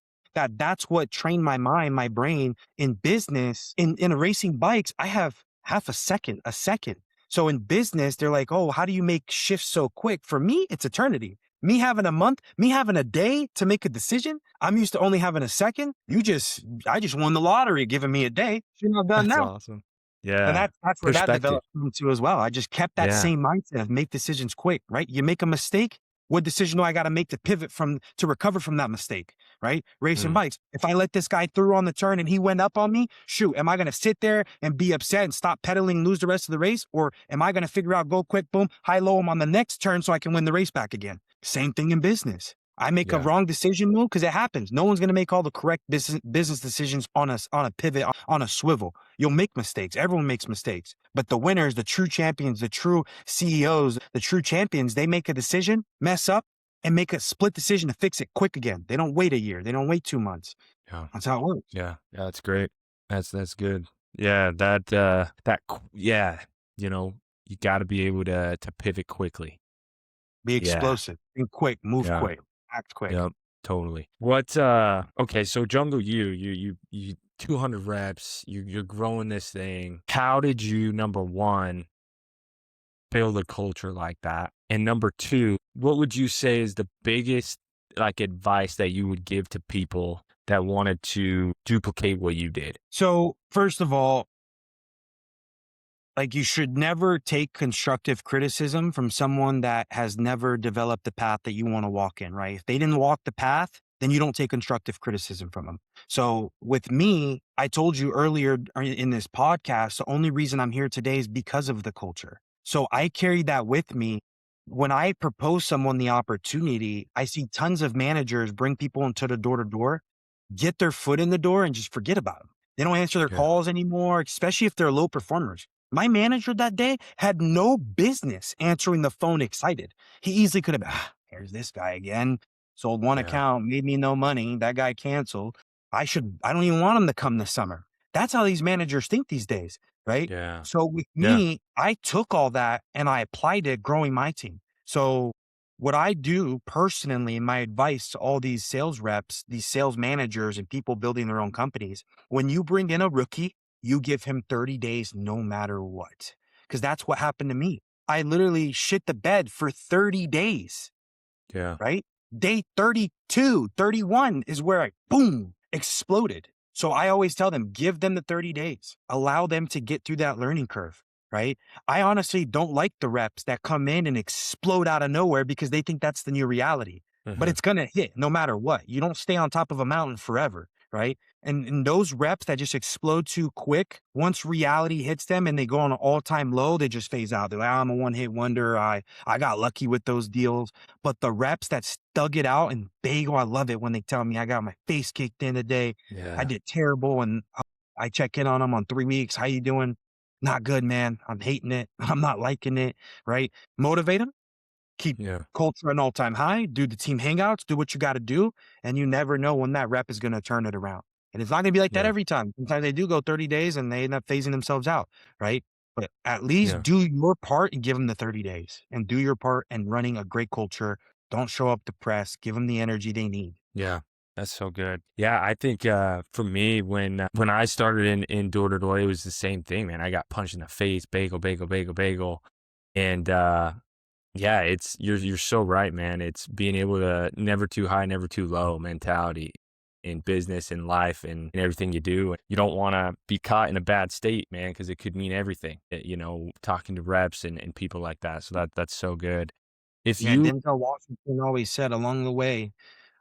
that's what trained my mind, my brain in business. In racing bikes, I have half a second. So in business, they're like, oh, how do you make shifts so quick? For me, it's eternity. Me having a month, me having a day to make a decision. I'm used to only having a second. I just won the lottery giving me a day. Shouldn't have done That's now. awesome. And Yeah. that's where that Perspective. developed into as well. I just kept that Yeah. same mindset of make decisions quick, right? You make a mistake, what decision do I got to make to pivot from to recover from that mistake, right? Racing Mm. bikes. If I let this guy through on the turn and he went up on me, shoot, am I going to sit there and be upset and stop pedaling, lose the rest of the race? Or am I going to figure out, go quick, boom, high low him on the next turn so I can win the race back again? Same thing in business. I make a Yeah. wrong decision move because it happens. No one's going to make all the correct business decisions on a pivot, on a swivel. You'll make mistakes. Everyone makes mistakes. But the winners, the true champions, the true CEOs, the true champions, they make a decision, mess up, and make a split decision to fix it quick again. They don't wait a year. They don't wait 2 months. Yeah. That's how it works. Yeah. Yeah. That's great. That's good. Yeah. Yeah. You know, you got to be able to pivot quickly. Be Yeah. explosive. Think quick. Move Yeah. quick. Act quick. Yep. Totally. Okay. So Jungle you 200 reps, you're growing this thing. How did you, number one, build a culture like that? And number two, what would you say is the biggest like advice that you would give to people that wanted to duplicate what you did? So, first of all, like you should never take constructive criticism from someone that has never developed the path that you want to walk in, right? If they didn't walk the path, then you don't take constructive criticism from them. So with me, I told you earlier in this podcast, the only reason I'm here today is because of the culture. So I carried that with me. When I propose someone the opportunity, I see tons of managers bring people into the door to door, get their foot in the door and just forget about them. They don't answer their Yeah. calls anymore, especially if they're low performers. My manager that day had no business answering the phone excited. He easily could have been, here's this guy again. Sold one Yeah. account, made me no money. That guy canceled. I don't even want him to come this summer. That's how these managers think these days, right? Yeah. So with Yeah. me, I took all that and I applied it growing my team. So what I do personally, my advice to all these sales reps, these sales managers and people building their own companies, when you bring in a rookie, you give him 30 days no matter what. Because that's what happened to me. I literally shit the bed for 30 days, Yeah. right? Day 32, 31 is where I, boom, exploded. So I always tell them, give them the 30 days, allow them to get through that learning curve, right? I honestly don't like the reps that come in and explode out of nowhere because they think that's the new reality, but Mhm. it's going to hit no matter what. You don't stay on top of a mountain forever, right? And those reps that just explode too quick, once reality hits them and they go on an all-time low, they just phase out. They're like, I'm a one-hit wonder. I got lucky with those deals. But the reps that stug it out and they go, I love it when they tell me I got my face kicked in today. I Yeah. did terrible. And I check in on them on 3 weeks. How you doing? Not good, man. I'm hating it. I'm not liking it. Right. Motivate them. Keep Yeah. culture at an all-time high. Do the team hangouts. Do what you got to do. And you never know when that rep is going to turn it around. And it's not going to be like that Yeah. every time. Sometimes they do go 30 days and they end up phasing themselves out. Right. But at least Yeah. do your part and give them the 30 days and do your part and running a great culture. Don't show up depressed. Give them the energy they need. Yeah, that's so good. Yeah, I think for me, when I started in door to door, it was the same thing, man. I got punched in the face, bagel, bagel, bagel, bagel, and yeah, you're so right, man. It's being able to never too high, never too low mentality in business and life and everything you do. You don't want to be caught in a bad state, man, because it could mean everything. Talking to reps and people like that. So that's so good. If Yeah, you, Denzel Washington always said along the way,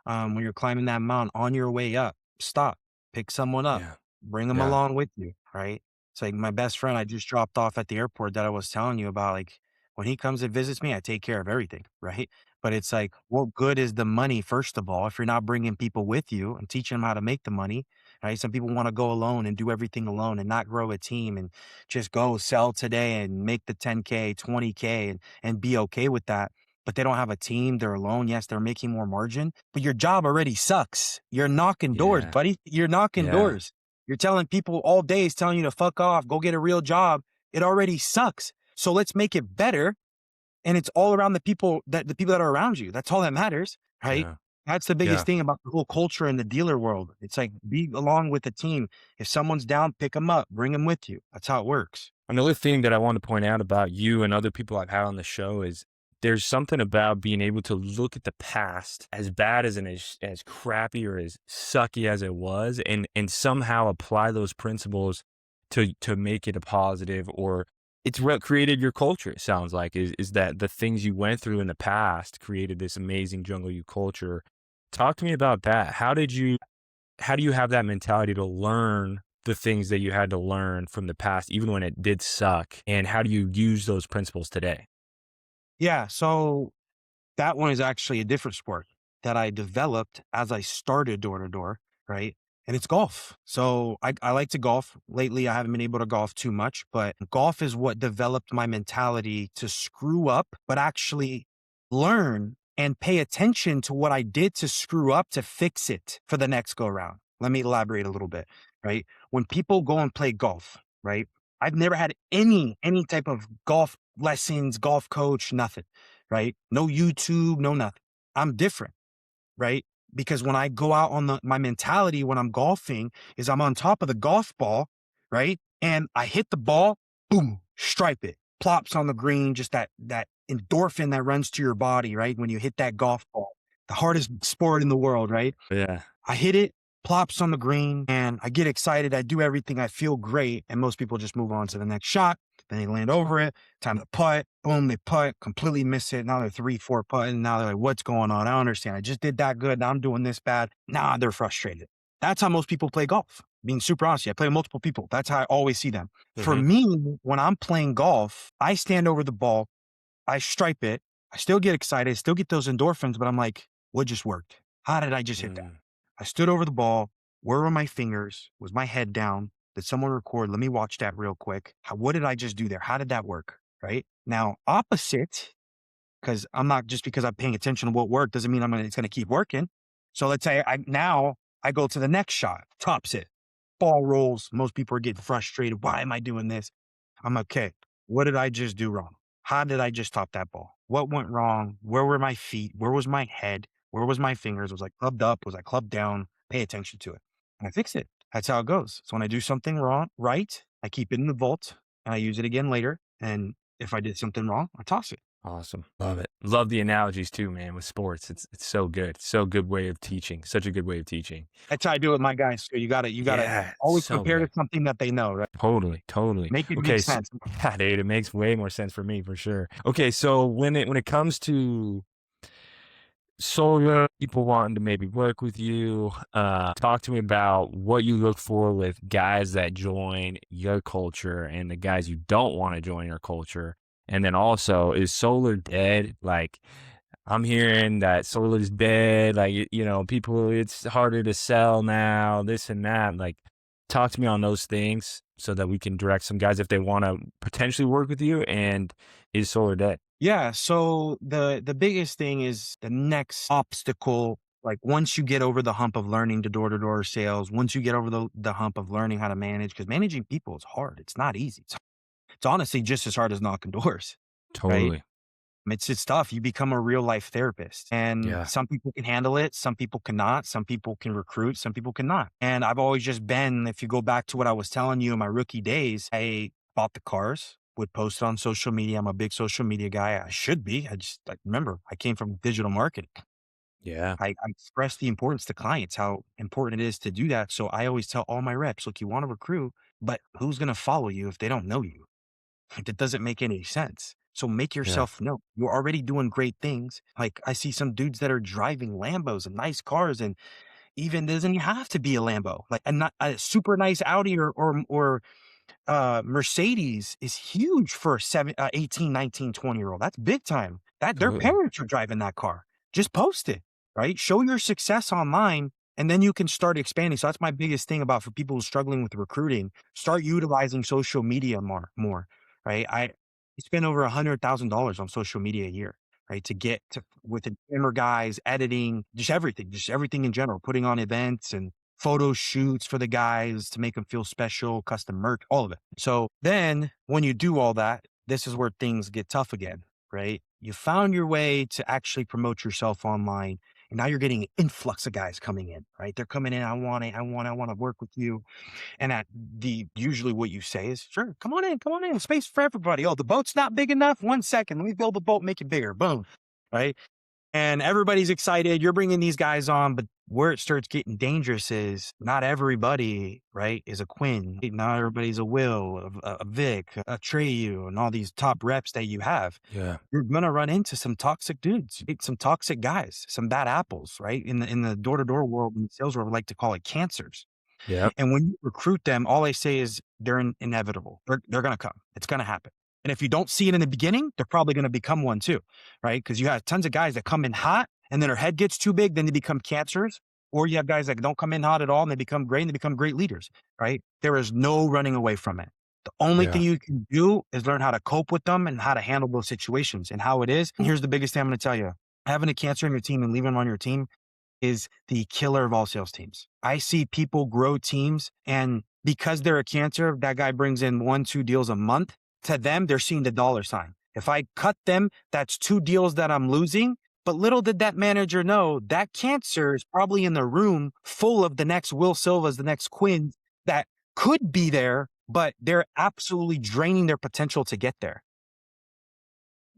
when you're climbing that mountain on your way up, stop, pick someone up, yeah, bring them yeah, along with you, right? It's like my best friend I just dropped off at the airport that I was telling you about. Like when he comes and visits me, I take care of everything, right? But it's like, what good is the money, first of all, if you're not bringing people with you and teaching them how to make the money? right? Some people want to go alone and do everything alone and not grow a team and just go sell today and make the 10K, 20K and be okay with that. But they don't have a team. They're alone. Yes, they're making more margin, but your job already sucks. You're knocking doors, Yeah. buddy. You're knocking Yeah. doors. You're telling people all day is telling you to fuck off, go get a real job. It already sucks. So let's make it better. And it's all around the people that are around you. That's all that matters, right? Yeah. That's the Yeah. biggest thing about the whole culture in the dealer world. It's like be along with the team. If someone's down, pick them up, bring them with you. That's how it works. Another thing that I want to point out about you and other people I've had on the show is there's something about being able to look at the past, as bad as as crappy or as sucky as it was, and somehow apply those principles to make it a positive, or it's what created your culture. It sounds like is that the things you went through in the past created this amazing Jungle U culture. Talk to me about that. How do you have that mentality to learn the things that you had to learn from the past, even when it did suck? And how do you use those principles today? Yeah. So that one is actually a different sport that I developed as I started door to door, right? And it's golf. So I like to golf. Lately, I haven't been able to golf too much, but golf is what developed my mentality to screw up, but actually learn and pay attention to what I did to screw up to fix it for the next go round. Let me elaborate a little bit, right? When people go and play golf, right? I've never had any type of golf lessons, golf coach, nothing, right? No YouTube, no nothing. I'm different, right? Because when I go out on my mentality when I'm golfing is I'm on top of the golf ball, right? And I hit the ball, boom, stripe it, plops on the green, just that endorphin that runs to your body, right? When you hit that golf ball, the hardest sport in the world, right? Yeah. I hit it, plops on the green, and I get excited. I do everything. I feel great. And most people just move on to the next shot. Then they land over it. Time to putt. Boom, they putt, completely miss it. Now they're 3, 4 putting. Now they're like, what's going on? I don't understand. I just did that good. Now I'm doing this bad. Now they're frustrated. That's how most people play golf. Being super honest, I play with multiple people. That's how I always see them. For Hmm. me, when I'm playing golf, I stand over the ball, I stripe it. I still get excited, still get those endorphins, but I'm like, what just worked? How did I just hit that? Mm. I stood over the ball. Where were my fingers? Was my head down? Did someone record? Let me watch that real quick. What did I just do there? How did that work? Right now, opposite, because I'm not just because I'm paying attention to what worked doesn't mean it's going to keep working. So let's say I go to the next shot, tops it, ball rolls. Most people are getting frustrated. Why am I doing this? I'm okay. What did I just do wrong? How did I just top that ball? What went wrong? Where were my feet? Where was my head? Where was my fingers? Was I clubbed up? Was I clubbed down? Pay attention to it. And I fix it. That's how it goes. So when I do something wrong, right, I keep it in the vault and I use it again later. And if I did something wrong, I toss it. Awesome. Love it. Love the analogies too, man, with sports. It's so good. So good way of teaching. Such a good way of teaching. That's how I do it with my guys. So you gotta Yeah, always so compare to good. something that they know, right? Totally, totally. Make it Okay, make sense. yeah, dude, it makes way more sense for me for sure. Okay, so when it comes to solar people wanting to maybe work with you, talk to me about what you look for with guys that join your culture and the guys you don't want to join your culture. And then also, is solar dead? Like, I'm hearing that solar is dead. Like, people, it's harder to sell now, this and that. Like, talk to me on those things so that we can direct some guys if they want to potentially work with you. And is solar dead? Yeah. So the biggest thing is the next obstacle. Like once you get over the hump of learning to door sales, once you get over the hump of learning how to manage, because managing people is hard. It's not easy. It's honestly just as hard as knocking doors, right? Totally. It's tough. You become a real life therapist, and Yeah. some people can handle it. Some people cannot. Some people can recruit. Some people cannot. And I've always just been, if you go back to what I was telling you in my rookie days, I bought the cars, would post it on social media. I'm a big social media guy. I should be. I remember I came from digital marketing. Yeah. I express the importance to clients, how important it is to do that. So I always tell all my reps, look, you want to recruit, but who's going to follow you if they don't know you? Like, that doesn't make any sense. So make Yeah. yourself know you're already doing great things. Like I see some dudes that are driving Lambos and nice cars, and even doesn't have to be a Lambo. Like a super nice Audi or Mercedes is huge for a 18, 19, 20-year-old. That's big time. That their Absolutely. parents are driving that car. Just post it, right? Show your success online And then you can start expanding. So that's my biggest thing about for people who are struggling with recruiting, start utilizing social media more, right? I spend over $100,000 on social media a year, right? To get to with the camera guys, editing, just everything in general, putting on events and photo shoots for the guys to make them feel special, custom merch, all of it. So then when you do all that, this is where things get tough again, right? You found your way to actually promote yourself online, and now you're getting an influx of guys coming in, right? They're coming in. I want to work with you. And at the usually what you say is, sure, come on in, space for everybody. Oh, the boat's not big enough. 1 second, let me build the boat, make it bigger. Boom, right? And everybody's excited. You're bringing these guys on, but where it starts getting dangerous is not everybody, right, is a Quinn. Not everybody's a Will, a Vic, a Treyu, and all these top reps that you have. Yeah. You're gonna run into some toxic dudes, some toxic guys, some bad apples, right? In the door to door world, in the sales world, we like to call it cancers. Yep. And when you recruit them, all I say is they're inevitable. They're gonna come. It's gonna happen. And if you don't see it in the beginning, they're probably gonna become one too, right? Because you have tons of guys that come in hot and then their head gets too big, then they become cancers. Or you have guys that don't come in hot at all and they become great and they become great leaders, right? There is no running away from it. The only thing Yeah. you can do is learn how to cope with them and how to handle those situations and how it is. And here's the biggest thing I'm gonna tell you. Having a cancer in your team and leaving them on your team is the killer of all sales teams. I see people grow teams, and because they're a cancer, that guy brings in 1, 2 deals a month. To them, they're seeing the dollar sign. If I cut them, that's 2 deals that I'm losing. But little did that manager know that cancer is probably in the room full of the next Will Silvas, the next Quinn that could be there, but they're absolutely draining their potential to get there.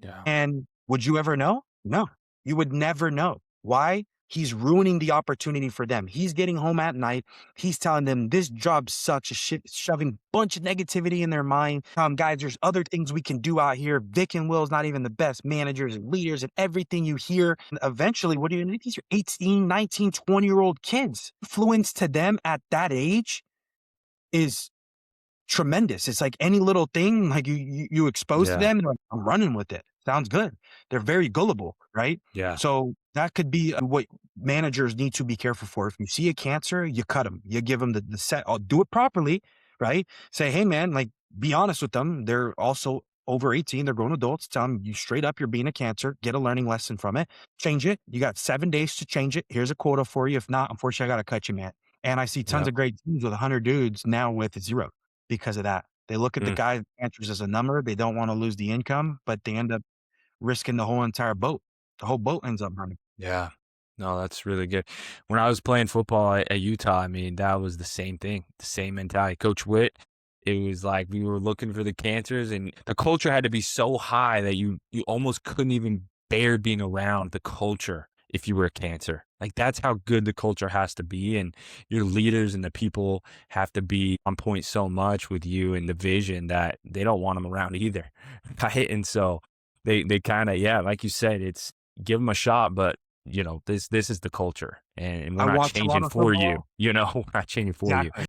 Yeah. And would you ever know? No, you would never know. Why? He's ruining the opportunity for them. He's getting home at night. He's telling them this job sucks, shoving a bunch of negativity in their mind. Guys, there's other things we can do out here. Vic and Will's not even the best managers and leaders and everything you hear. And eventually, what do you need? These are 18, 19, 20-year-old kids. Influence to them at that age is tremendous. It's like any little thing, like you expose to Yeah. them, and they're like, I'm running with it. Sounds good. They're very gullible, right? Yeah. So that could be what managers need to be careful for. If you see a cancer, you cut them. You give them the set. I'll do it properly, right? Say, hey man, like be honest with them. They're also over 18. They're grown adults. Tell them you straight up, you're being a cancer. Get a learning lesson from it. Change it. You got 7 days to change it. Here's a quota for you. If not, unfortunately, I got to cut you, man. And I see tons Yep. of great teams with 100 dudes now with 0 because of that. They look at the Mm. guy answers as a number. They don't want to lose the income, but they end up risking the whole entire boat. The whole boat ends up running. Yeah. No, that's really good. When I was playing football at Utah, I mean, that was the same thing, the same mentality. Coach Witt, it was like we were looking for the cancers, and the culture had to be so high that you almost couldn't even bear being around the culture if you were a cancer. Like that's how good the culture has to be, and your leaders and the people have to be on point so much with you and the vision that they don't want them around either, right? And so they kind of, yeah, like you said, it's give them a shot, but this is the culture, and we're I not watch a lot changing of for you. football. We're not changing for you. Exactly. Oh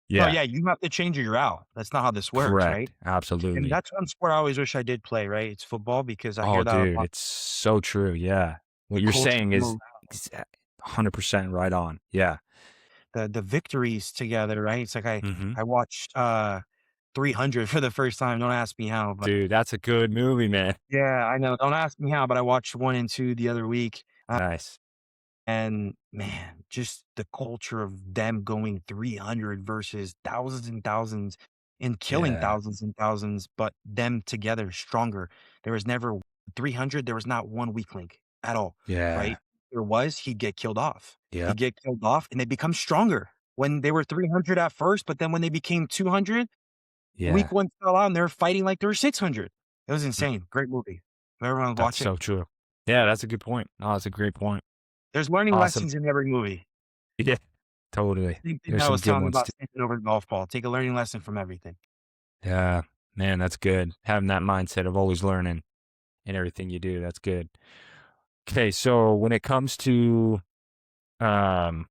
Yeah, yeah, you have to change or you're out. That's not how this works, right? correct. And Absolutely. that's one sport I always wish I did play, right? It's football because I Oh, hear that a dude, lot. it's so true. Yeah. What you're Culture, saying is morale, 100% right on. Yeah. the victories together, right? It's like Mhm. I watched 300 for the first time. Don't ask me how, but Dude, that's a good movie, man. yeah, I know. Don't ask me how, but I watched 1 and 2 the other week. Nice. And man, just the culture of them going 300 versus thousands and thousands and killing Yeah. thousands and thousands, but them together stronger. There was never 300. There was not one weak link at all, Yeah. right? There was, he'd get killed off. He'd Yep. get killed off and they become stronger when they were 300 at first, but then when they became 200, Yeah. week one fell out and they were fighting like they were 600. It was Mm, insane. Great movie. Everyone that's watch it. so true. Yeah, that's a good point. No, that's a great point. There's learning Awesome. lessons in every movie. Yeah, totally. Same thing There's I some was good telling them ones about too. snaking over the golf ball. Take a learning lesson from everything. Yeah. Man, that's good. Having that mindset of always learning in everything you do, that's good. Okay, so when it comes to um,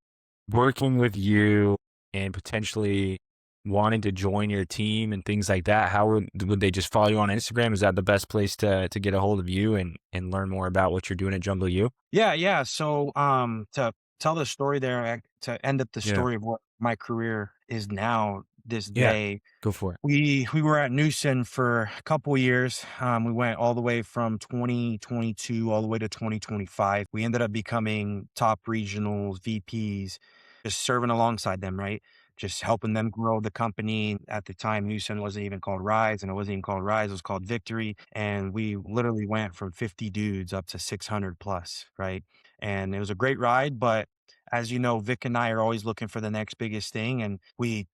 working with you and potentially wanting to join your team and things like that, how would they just follow you on Instagram? Is that the best place to get a hold of you and learn more about what you're doing at Jumble U? Yeah, yeah. So, to tell the story there to end up the Yeah. story of what my career is now this Yeah. day. Go for it. We were at Newson for a couple years. We went all the way from 2022 all the way to 2025. We ended up becoming top regionals, VPs, just serving alongside them, right? Just helping them grow the company. At the time, Newson wasn't even called Rise, and it wasn't even called Rise, it was called Victory. And we literally went from 50 dudes up to 600 plus, right? And it was a great ride, but as you know, Vic and I are always looking for the next biggest thing. And we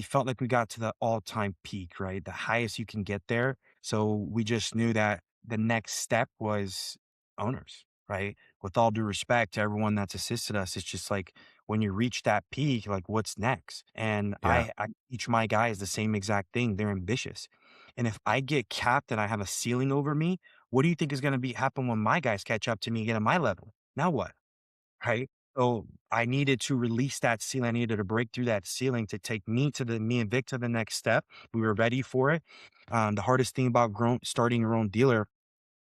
felt like we got to the all-time peak, right? The highest you can get there. So we just knew that the next step was owners, right? With all due respect to everyone that's assisted us, it's just like when you reach that peak, like what's next? And Yeah. I teach my guys the same exact thing. They're ambitious. And if I get capped and I have a ceiling over me, what do you think is going to be happen when my guys catch up to me and get on my level? Now what? Right? So, I needed to release that ceiling, I needed to break through that ceiling to take me and Vic to the next step. We were ready for it. The hardest thing about starting your own dealer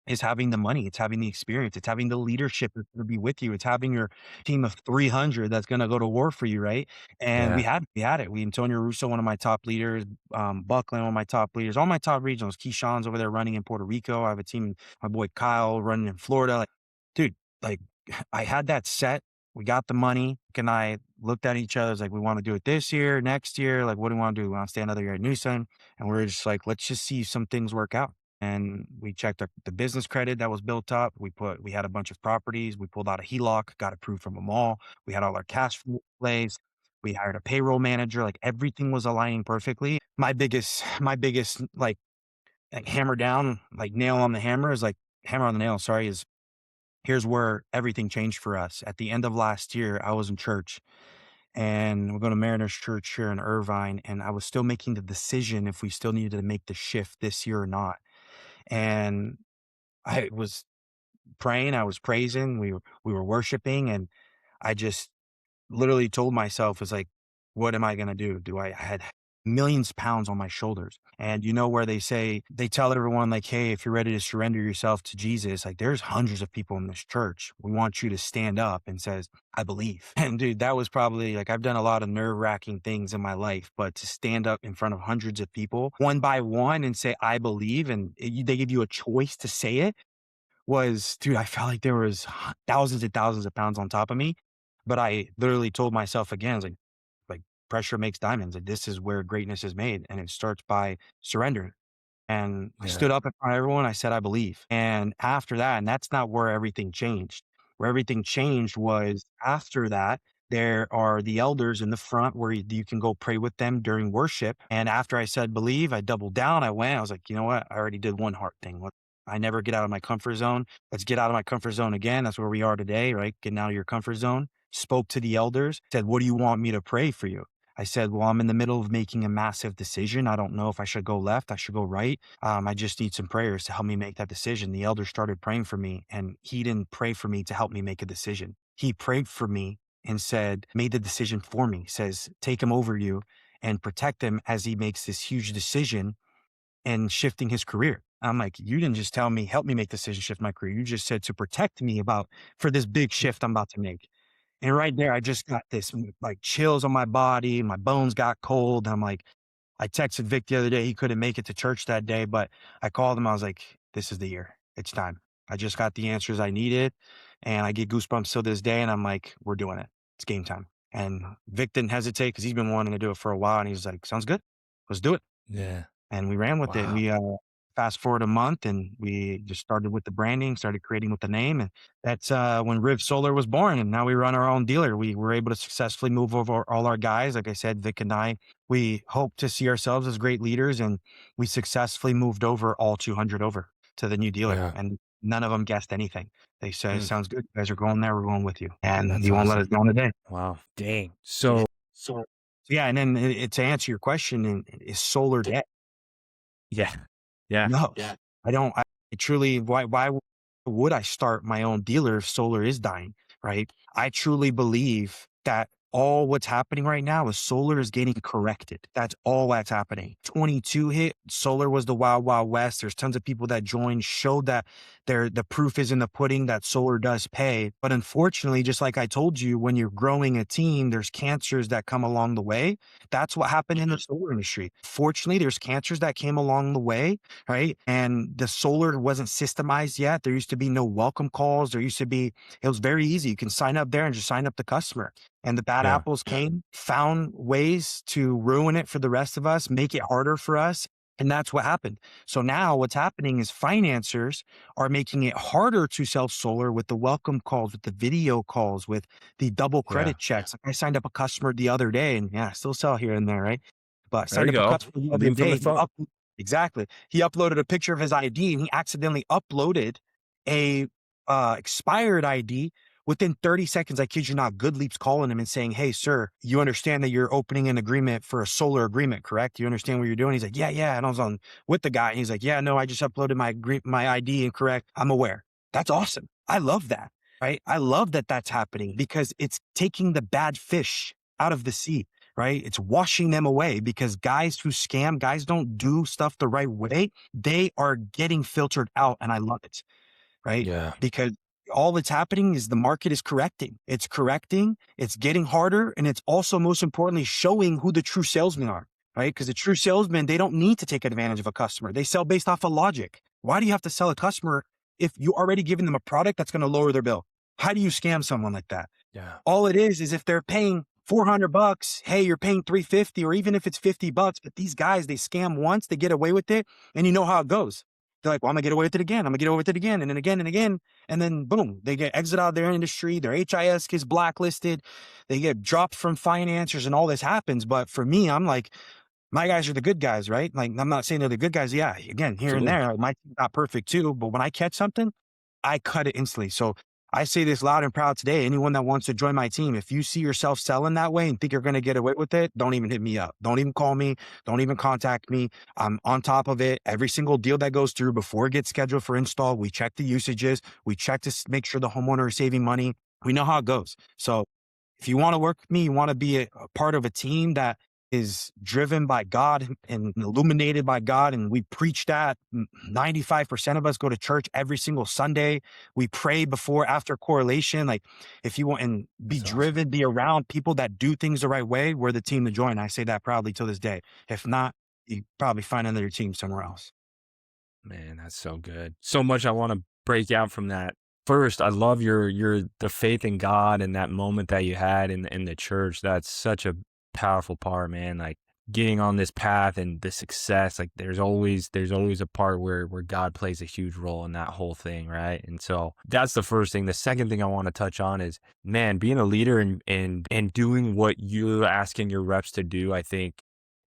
is having the money, it's having the experience, it's having the leadership that's gonna be with you, it's having your team of 300 that's gonna go to war for you, right? And Yeah. we had it. We Antonio Russo, one of my top leaders, Buckland, one of my top leaders, all my top regionals. Keyshawn's over there running in Puerto Rico. I have a team, my boy Kyle running in Florida. Like, dude, like I had that set. We got the money. And I looked at each other, was like, we want to do it this year, next year. Like, what do we want to do? We want to stay another year at Newsom. And we're just like, let's just see some things work out. And we checked the business credit that was built up. We had a bunch of properties. We pulled out a HELOC, got approved from them all. We had all our cash flow plays. We hired a payroll manager. Like everything was aligning perfectly. My biggest like hammer down, like nail on the hammer is like hammer on the nail. Sorry, is here's where everything changed for us. At the end of last year, I was in church and we're going to Mariners Church here in Irvine. And I was still making the decision if we still needed to make the shift this year or not. And I was praying, I was praising, we were worshiping, and I just literally told myself, "It's like, what am I gonna do? I had millions of pounds on my shoulders." And you know where they tell everyone like, "Hey, if you're ready to surrender yourself to Jesus, like there's hundreds of people in this church. We want you to stand up and says, I believe." And dude, that was probably like I've done a lot of nerve-wracking things in my life, but to stand up in front of hundreds of people one by one and say, I believe, and they give you a choice to say it was, dude, I felt like there was thousands and thousands of pounds on top of me, but I literally told myself again, I was like pressure makes diamonds. Like this is where greatness is made, and it starts by surrendering. And I Yeah. stood up in front of everyone. I said, I believe. And after that, and that's not where everything changed. Where everything changed was after that, there are the elders in the front where you can go pray with them during worship. And after I said believe, I doubled down. I went, I was like, you know what? I already did one hard thing. I never get out of my comfort zone. Let's get out of my comfort zone again. That's where we are today, right? Getting out of your comfort zone. Spoke to the elders, said, what do you want me to pray for you? I said, well, I'm in the middle of making a massive decision. I don't know if I should go left, I should go right. I just need some prayers to help me make that decision. The elder started praying for me, and he didn't pray for me to help me make a decision. He prayed for me and said, made the decision for me, says, take him over you and protect him as he makes this huge decision and shifting his career. I'm like, you didn't just tell me, help me make the decision, shift my career. You just said to protect me for this big shift I'm about to make. And right there, I just got this like chills on my body. My bones got cold. I'm like, I texted Vic the other day. He couldn't make it to church that day, but I called him. I was like, this is the year. It's time. I just got the answers I needed. And I get goosebumps till this day. And I'm like, we're doing it. It's game time. And Vic didn't hesitate because he's been wanting to do it for a while. And he's like, sounds good. Let's do it. Yeah. And we ran with it. Wow. Fast forward a month and we just started with the branding, started creating with the name. And that's when Riv Solar was born. And now we run our own dealer. We were able to successfully move over all our guys. Like I said, Vic and I, we hope to see ourselves as great leaders. And we successfully moved over all 200 over to the new dealer. Yeah. And none of them guessed anything. They said, Mm, sounds good. You guys are going there. We're going with you. And that's you won't let us awesome. down today. Wow. Dang. Yeah. So So, yeah. And then to answer your question, is solar dead? yeah. Yeah. No. Yeah. I don't I truly why would I start my own dealer if solar is dying, right? I truly believe that all what's happening right now is solar is getting corrected. That's all that's happening. 22 hit, solar was the wild, wild west. There's tons of people that joined, showed that the proof is in the pudding that solar does pay. But unfortunately, just like I told you, when you're growing a team, there's cancers that come along the way. That's what happened in the solar industry. Fortunately, there's cancers that came along the way, right? And the solar wasn't systemized yet. There used to be no welcome calls. It was very easy. You can sign up there and just sign up the customer, and the bad Yeah. apples came, found ways to ruin it for the rest of us, make it harder for us. And that's what happened. So now what's happening is financiers are making it harder to sell solar with the welcome calls, with the video calls, with the double Yeah. credit checks. Like I signed up a customer the other day, and yeah, I still sell here and there, right? But I There signed you up a go. customer the other Leading from day. the phone. Exactly. He uploaded a picture of his ID, and he accidentally uploaded a expired ID. Within 30 seconds, I kid you not, Good Leap's calling him and saying, "Hey, sir, you understand that you're opening an agreement for a solar agreement, correct? You understand what you're doing?" He's like, "Yeah, yeah." And I was on with the guy. And he's like, "Yeah, no, I just uploaded my ID incorrect. I'm aware." That's awesome. I love that, right? I love that that's happening because it's taking the bad fish out of the sea, right? It's washing them away because guys who scam, guys don't do stuff the right way. They are getting filtered out. And I love it, right? Yeah. Because all that's happening is the market is correcting. It's correcting, it's getting harder, and it's also most importantly showing who the true salesmen are, right? Because the true salesmen, they don't need to take advantage of a customer. They sell based off of logic. Why do you have to sell a customer if you already given them a product that's going to lower their bill? How do you scam someone like that? Yeah. All it is if they're paying $400, hey, you're paying 350, or even if it's $50, but these guys, they scam once, they get away with it, and you know how it goes. They're like, well, I'm gonna get away with it again. I'm gonna get away with it again, and then again and again. And then boom, they get exit out of their industry. Their HIS gets blacklisted. They get dropped from financiers and all this happens. But for me, I'm like, my guys are the good guys, right? Like, I'm not saying they're the good guys. Yeah, again, here and Absolutely. there, like, my team's not perfect too, but when I catch something, I cut it instantly. So I say this loud and proud today. Anyone that wants to join my team, if you see yourself selling that way and think you're going to get away with it, don't even hit me up. Don't even call me. Don't even contact me. I'm on top of it. Every single deal that goes through before it gets scheduled for install, we check the usages. We check to make sure the homeowner is saving money. We know how it goes. So if you want to work with me, you want to be a part of a team that is driven by God and illuminated by God. And we preach that. 95% of us go to church every single Sunday. We pray before, after correlation. Like, if you want and be That's awesome. driven, be around people that do things the right way, we're the team to join. I say that proudly till this day. If not, you probably find another team somewhere else. Man, that's so good. So much I want to break out from that. First, I love your the faith in God and that moment that you had in the church. That's such a powerful part, man. Like getting on this path and the success, like there's always a part where God plays a huge role in that whole thing, right? And so that's the first thing. The second thing I want to touch on is, man, being a leader and doing what you're asking your reps to do. I think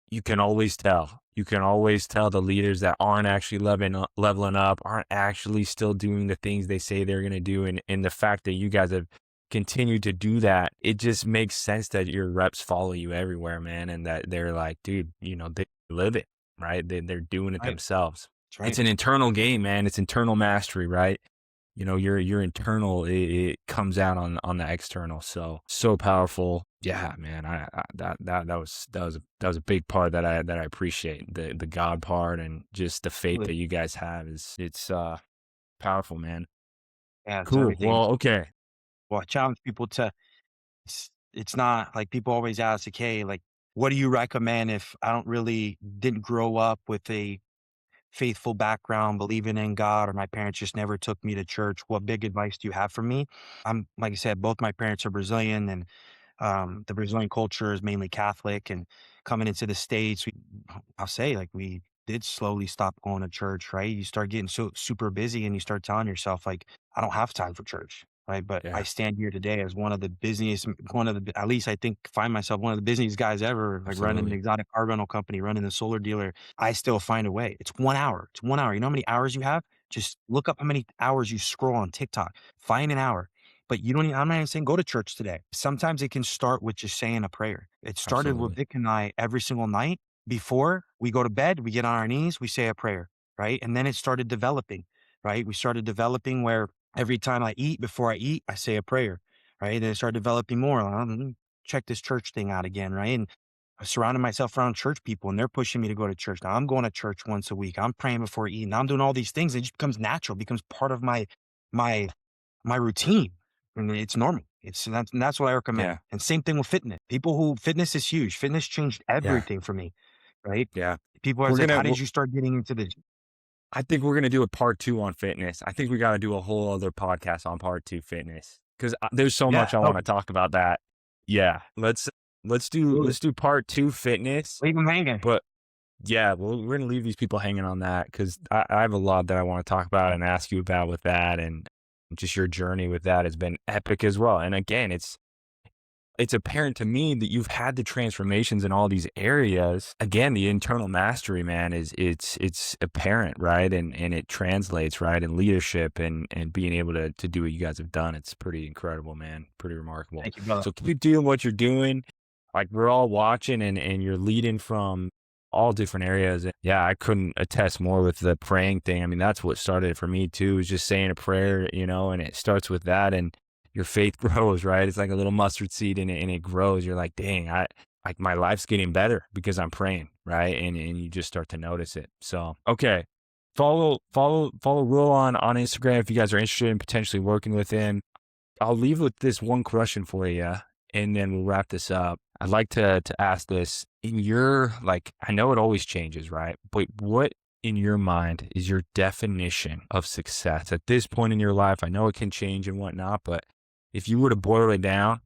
you can always tell. You can always tell the leaders that aren't actually leveling up, aren't actually still doing the things they say they're going to do. And the fact that you guys have continued to do that, it just makes sense that your reps follow you everywhere, man. And that they're like, dude, they live it, right? They're doing it Right. themselves. That's It's right. an internal game, man. It's internal mastery, right? Your internal, it comes out on the external. So powerful. Yeah, man. That was a big part that I appreciate, the God part, and just the faith Really. that you guys have it's powerful, man. Yeah, it's Cool. everything. Well, okay. Well, I challenge people to, it's not like people always ask, like, hey, like, what do you recommend if I don't really didn't grow up with a faithful background, believing in God, or my parents just never took me to church? What big advice do you have for me? I'm, like I said, both my parents are Brazilian, and the Brazilian culture is mainly Catholic. And coming into the States, I'll say, like, we did slowly stop going to church, right? You start getting so super busy and you start telling yourself, like, I don't have time for church, right? But I Yeah, stand here today as one of the busiest, at least I think, find myself one of the busiest guys ever, like running an absolutely. exotic car rental company, running a solar dealer. I still find a way. It's 1 hour. It's 1 hour. You know how many hours you have? Just look up how many hours you scroll on TikTok. Find an hour. But you don't even, I'm not even saying go to church today. Sometimes it can start with just saying a prayer. It started with Absolutely. Vic and I every single night before we go to bed, we get on our knees, we say a prayer, right? And then it started developing, right? We started developing where every time I eat, before I eat, I say a prayer, right? Then it started developing more. check this church thing out again, right? And I surrounded myself around church people and they're pushing me to go to church. Now I'm going to church once a week. I'm praying before eating. I'm doing all these things. It just becomes natural, becomes part of my my routine. And it's normal. That's what I recommend. Yeah. And same thing with fitness. People who fitness is huge. Fitness changed Yeah. everything for me, right? Yeah. People are We're like, gonna how we're did you start getting into the I think we're gonna do a part 2 on fitness. I think we gotta do a whole other podcast on part 2 fitness, 'cause, there's so much yeah, I no, wanna talk about that. Yeah, let's do part 2 fitness, leave them hanging. but yeah, we're gonna leave these people hanging on that 'cause I have a lot that I wanna talk about and ask you about with that, and just your journey with that has been epic as well, and again, it's apparent to me that you've had the transformations in all these areas. Again, the internal mastery, man, it's apparent, right? And it translates, right? In leadership and being able to do what you guys have done. It's pretty incredible, man. Pretty remarkable. Thank you, brother. So keep doing what you're doing. Like we're all watching and you're leading from all different areas. And yeah, I couldn't attest more with the praying thing. I mean, that's what started it for me too, is just saying a prayer, and it starts with that. And your faith grows, right? It's like a little mustard seed and it grows. You're like, dang, like my life's getting better because I'm praying, right? And you just start to notice it. So, okay. Follow Will on Instagram if you guys are interested in potentially working with him. I'll leave with this one question for you and then we'll wrap this up. I'd like to ask this in your, like, I know it always changes, right? But what in your mind is your definition of success at this point in your life? I know it can change and whatnot, but if you were to boil it down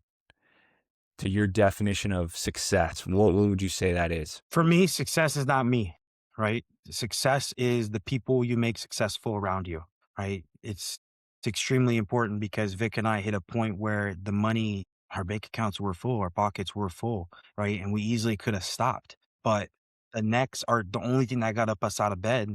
to your definition of success, what would you say that is? For me, success is not me, right? Success is the people you make successful around you, right? It's extremely important because Vic and I hit a point where the money, our bank accounts were full, our pockets were full, right? And we easily could have stopped. But the only thing that got up us out of bed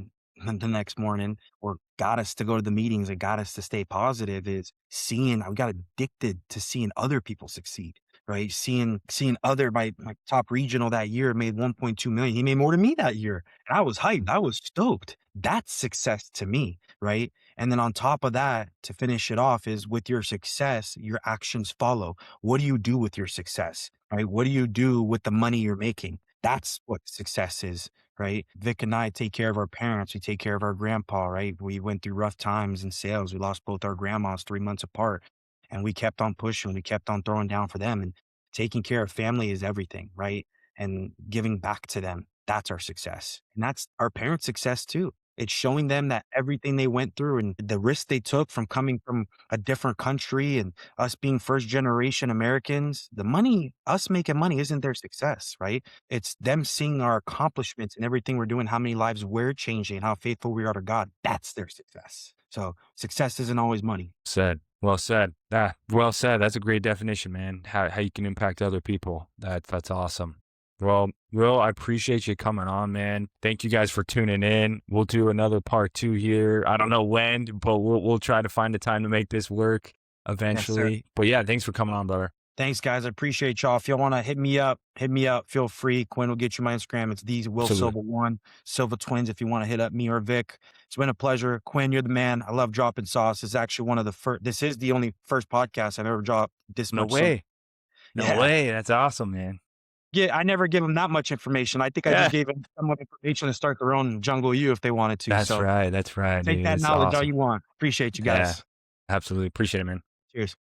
the next morning or got us to go to the meetings and got us to stay positive is I got addicted to seeing other people succeed, right? Seeing other my top regional that year made 1.2 million. He made more than me that year. And I was hyped. I was stoked. That's success to me, right? And then on top of that, to finish it off is with your success, your actions follow. What do you do with your success? Right? What do you do with the money you're making? That's what success is, right? Vic and I take care of our parents. We take care of our grandpa, right? We went through rough times in sales. We lost both our grandmas 3 months apart and we kept on pushing. We kept on throwing down for them and taking care of family is everything, right? And giving back to them. That's our success. And that's our parents' success too. It's showing them that everything they went through and the risk they took from coming from a different country and us being first generation Americans, us making money isn't their success, right? It's them seeing our accomplishments and everything we're doing, how many lives we're changing, how faithful we are to God. That's their success. So success isn't always money. Said. Well said. Well said. That's a great definition, man. How you can impact other people. That's awesome. Well, Will, I appreciate you coming on, man. Thank you guys for tuning in. We'll do another part 2 here. I don't know when, but we'll try to find the time to make this work Yes, sir. eventually. But yeah, thanks for coming on, brother. Thanks, guys. I appreciate y'all. If y'all want to hit me up. Feel free. Quinn will get you my Instagram. It's these Will Absolutely. Silva one, Silva Twins. If you want to hit up me or Vic, it's been a pleasure. Quinn, you're the man. I love dropping sauce. It's actually one of the first. This is the only first podcast I've ever dropped this No much sauce. way. No Yeah, way. That's awesome, man. yeah. I never give them that much information. I think I just Yeah. gave them somewhat information to start their own Jungle U if they wanted to. That's So right. That's right, take dude. that It's knowledge all awesome. you want. Appreciate you Yeah. guys. Absolutely. Appreciate it, man. Cheers.